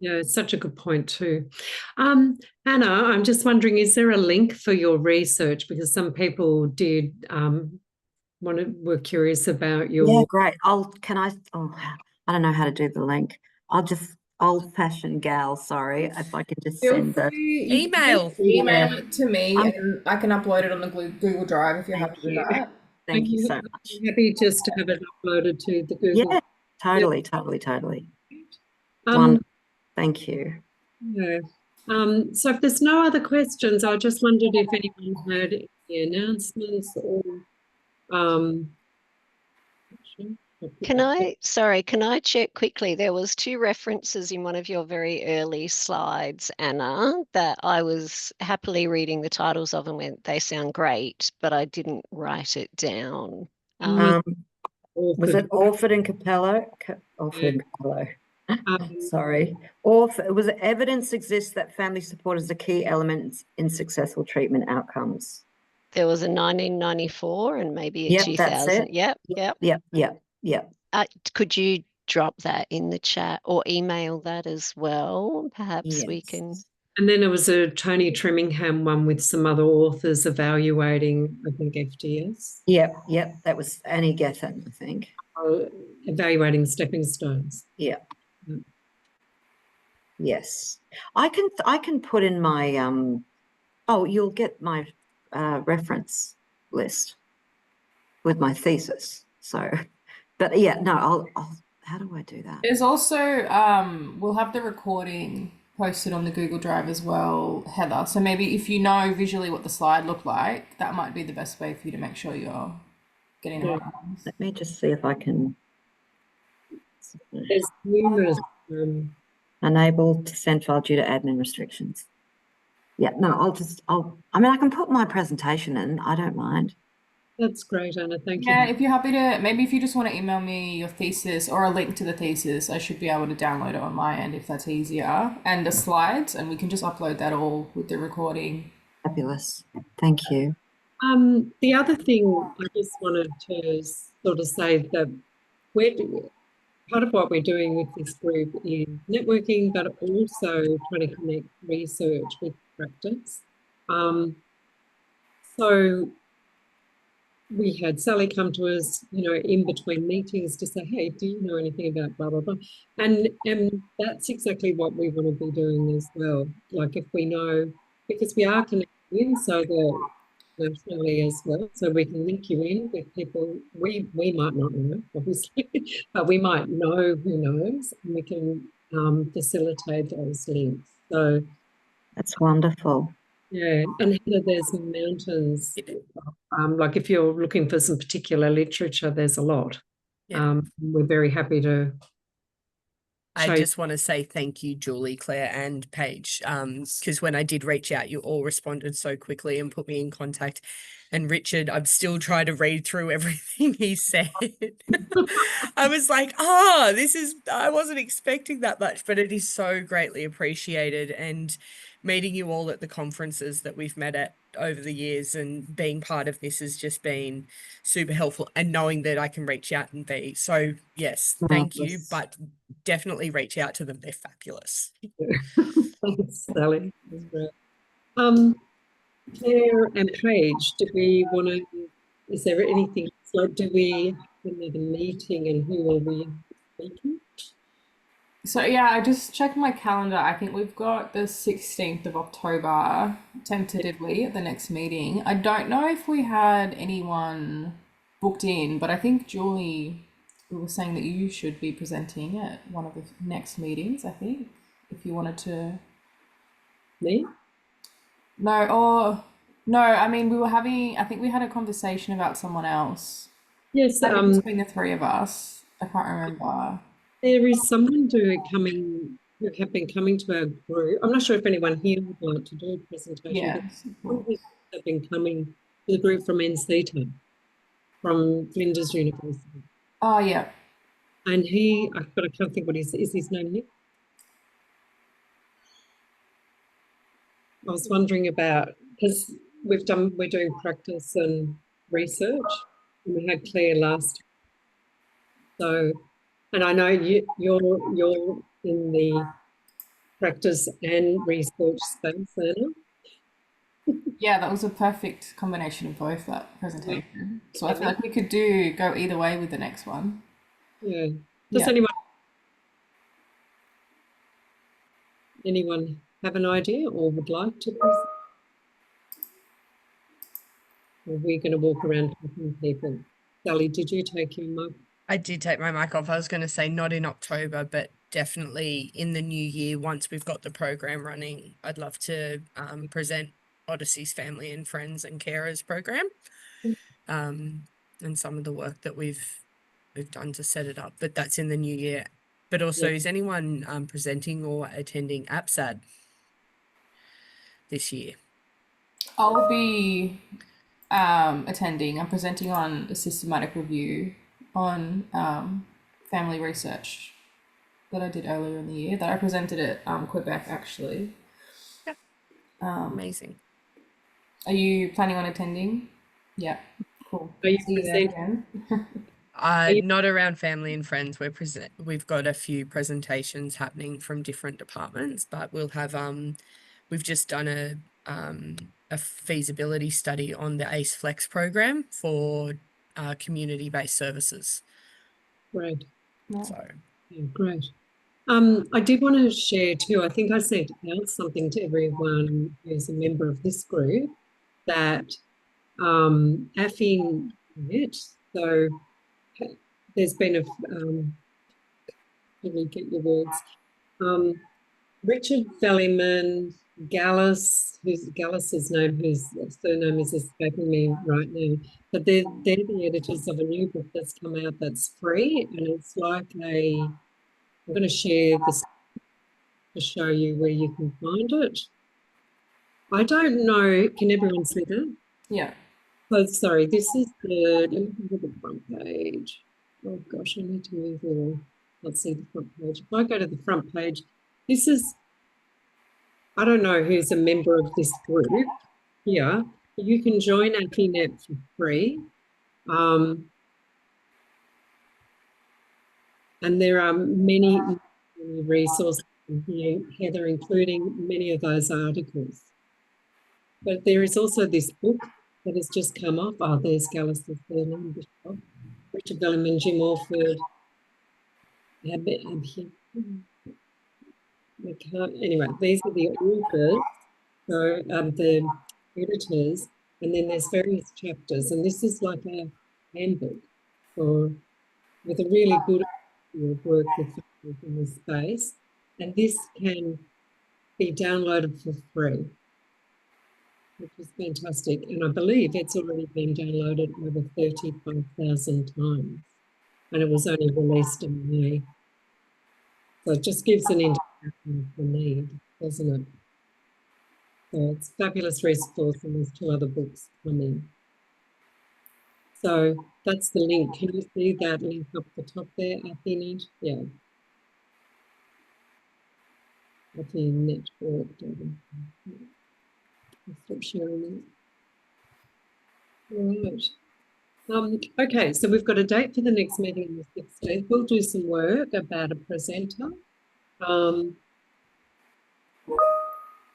[SPEAKER 2] Yeah, it's such a good point too. Anna, I'm just wondering, is there a link for your research? Because some people did were curious about your...
[SPEAKER 1] Yeah, great. I don't know how to do the link. I'll just old-fashioned gal, sorry, if I can just send the
[SPEAKER 10] email
[SPEAKER 5] it to me, and I can upload it on the Google Drive if you're happy with that.
[SPEAKER 1] Thank you so much.
[SPEAKER 2] Happy just to have it uploaded to the Google.
[SPEAKER 1] Yeah, totally. Thank you.
[SPEAKER 2] Yeah. So if there's no other questions, I just wondered if anyone had any announcements or
[SPEAKER 9] Can I check quickly? There was 2 references in one of your very early slides, Anna, that I was happily reading the titles of and went, they sound great, but I didn't write it down.
[SPEAKER 1] Was it Orford and Capello? Orford and Capello. Sorry. Was it evidence exists that family support is a key element in successful treatment outcomes?
[SPEAKER 9] There was a 1994 and maybe a 2000.
[SPEAKER 1] Yep.
[SPEAKER 9] Could you drop that in the chat or email that as well? Perhaps we can.
[SPEAKER 2] And then there was a Tony Trimmingham one with some other authors evaluating, I think, FDS.
[SPEAKER 1] Yep. That was Annie Gethin, I think.
[SPEAKER 2] Evaluating stepping stones.
[SPEAKER 1] Yeah. Yes. I can put in my you'll get my reference list with my thesis. So, but yeah, no, I'll how do I do that?
[SPEAKER 5] There's also we'll have the recording posted on the Google Drive as well, Heather. So maybe if you know visually what the slide looked like, that might be the best way for you to make sure you're getting the right ones.
[SPEAKER 1] Let me just see if I can.
[SPEAKER 2] There's numerous
[SPEAKER 1] unable to send file due to admin restrictions. Yeah, no, I mean, I can put my presentation in. I don't mind.
[SPEAKER 2] That's great, Anna. Thank you.
[SPEAKER 5] Yeah, if you're happy to, maybe if you just want to email me your thesis or a link to the thesis, I should be able to download it on my end if that's easier, and the slides, and we can just upload that all with the recording.
[SPEAKER 1] Fabulous. Thank you.
[SPEAKER 2] The other thing I just wanted to sort of say that part of what we're doing with this group is networking, but also trying to connect research with practice. So we had Sally come to us, in between meetings to say, hey, do you know anything about blah, blah, blah? And that's exactly what we want to be doing as well. Like if we know, because we are connecting in so that nationally as well, so we can link you in with people we might not know, obviously, but we might know who knows, and we can facilitate those links. So
[SPEAKER 1] that's wonderful.
[SPEAKER 2] Yeah, and there's mountains. Like if you're looking for some particular literature, there's a lot. We're very happy to.
[SPEAKER 10] I just want to say thank you, Julie, Claire, and Paige, because when I did reach out, you all responded so quickly and put me in contact. And Richard, I'm still trying to read through everything he said. I was like, I wasn't expecting that much, but it is so greatly appreciated. And meeting you all at the conferences that we've met at over the years and being part of this has just been super helpful, and knowing that I can reach out and be. So yes, thank you, but definitely reach out to them. They're fabulous.
[SPEAKER 2] Thanks, Sally. Claire and Paige, is there anything, do we have another meeting, and who are we speaking?
[SPEAKER 5] So yeah, I just checked my calendar. I think we've got the 16th of October tentatively at the next meeting. I don't know if we had anyone booked in, but I think Julie, we were saying that you should be presenting at one of the next meetings, I think, if you wanted to.
[SPEAKER 2] Me?
[SPEAKER 5] No, I mean, I think we had a conversation about someone else.
[SPEAKER 2] Yes.
[SPEAKER 5] Between the three of us. I can't remember.
[SPEAKER 2] There is someone who have been coming to our group. I'm not sure if anyone here would like to do a presentation.
[SPEAKER 5] Yes,
[SPEAKER 2] but have been coming to the group from NCTA, from Flinders University.
[SPEAKER 5] Oh, yeah.
[SPEAKER 2] And I can't think what is his name here? I was wondering about, because we're doing practice and research, and we had Claire last. So, and I know you're in the practice and research space, Anna.
[SPEAKER 5] Yeah, that was a perfect combination of both, that presentation. So I feel like we could go either way with the next one.
[SPEAKER 2] Yeah. Does anyone have an idea or would like to present? Or we're going to walk around talking to people. Sally, did you take your mic?
[SPEAKER 10] I did take my mic off. I was going to say not in October, but definitely in the new year, once we've got the program running, I'd love to present Odyssey's Family and Friends and Carers program, and some of the work that we've done to set it up. But that's in the new year. But also, is anyone presenting or attending APSAD this year?
[SPEAKER 5] I'll be attending. I'm presenting on a systematic review on family research that I did earlier in the year, that I presented at Quebec, actually.
[SPEAKER 10] Yep. Amazing.
[SPEAKER 5] Are you planning on attending? Yeah, cool.
[SPEAKER 2] Are you
[SPEAKER 5] See you there again.
[SPEAKER 10] Not around family and friends. We've got a few presentations happening from different departments, but we'll have we've just done a feasibility study on the ACE Flex program for community-based services.
[SPEAKER 2] Great.
[SPEAKER 10] So
[SPEAKER 2] yeah, great. I did want to share too, I think I sent out something to everyone who's a member of this group, that AFIN met. So there's been let me get your words. Richard Velleman, Gallus's name, whose surname is escaping me right now, but they're the editors of a new book that's come out that's free, and it's like I'm going to share this to show you where you can find it. I don't know, can everyone see that?
[SPEAKER 5] Yeah.
[SPEAKER 2] Oh, sorry, this is let me go to the front page. Oh gosh, I need to move here. Let's see the front page. If I go to the front page, this is, I don't know who's a member of this group here. You can join AFINet for free. And there are many resources here, Heather, including many of those articles. But there is also this book that has just come up. Oh, there's Gallus's name, Richard Velleman, Jim Orford. Anyway, these are the authors, so the editors, and then there's various chapters, and this is like a handbook with a really good work with families in this space, and this can be downloaded for free, which is fantastic. And I believe it's already been downloaded over 35,000 times, and it was only released in May. So it just gives an indication of the need, doesn't it? So it's a fabulous resource, and there's 2 other books coming. So that's the link. Can you see that link up the top there, AFINet? Yeah. AFIN network. Stop sharing that. All right. Okay, so we've got a date for the next meeting on the 16th. We'll do some work about a presenter.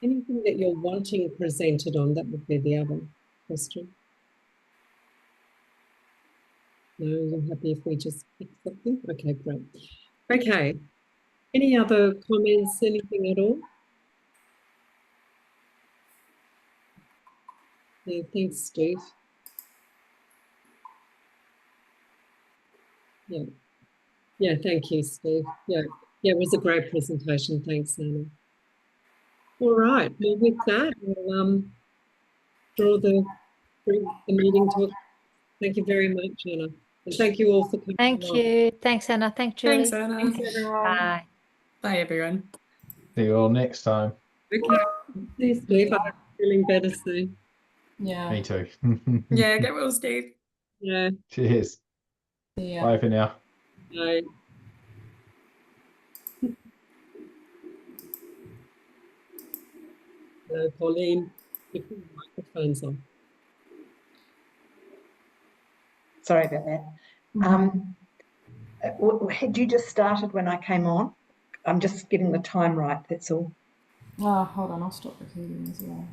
[SPEAKER 2] Anything that you're wanting presented on, that would be the other question. No, you're happy if we just pick something? Okay, great. Okay, any other comments, anything at all? Yeah, thanks, Steve. Yeah. Yeah, thank you, Steve. Yeah, it was a great presentation. Thanks, Anna. All right, well, with that, we'll draw the meeting to a close. Thank you very much, Anna. And thank you all for coming.
[SPEAKER 6] Thank you. Thanks, Anna. Thanks, Julie.
[SPEAKER 5] Thanks, Anna.
[SPEAKER 2] Thanks, everyone.
[SPEAKER 6] Bye.
[SPEAKER 5] Bye, everyone.
[SPEAKER 3] See you all next time.
[SPEAKER 2] Okay. See you, Steve. I'm feeling better soon.
[SPEAKER 5] Yeah.
[SPEAKER 3] Me too.
[SPEAKER 5] Yeah, get well, Steve.
[SPEAKER 2] Yeah.
[SPEAKER 3] Cheers.
[SPEAKER 5] Yeah.
[SPEAKER 3] Bye for now.
[SPEAKER 2] Bye. Hello, Pauline. If your microphone's on.
[SPEAKER 4] Sorry about that. Had you just started when I came on? I'm just getting the time right, that's all.
[SPEAKER 5] Oh, hold on, I'll stop recording as well.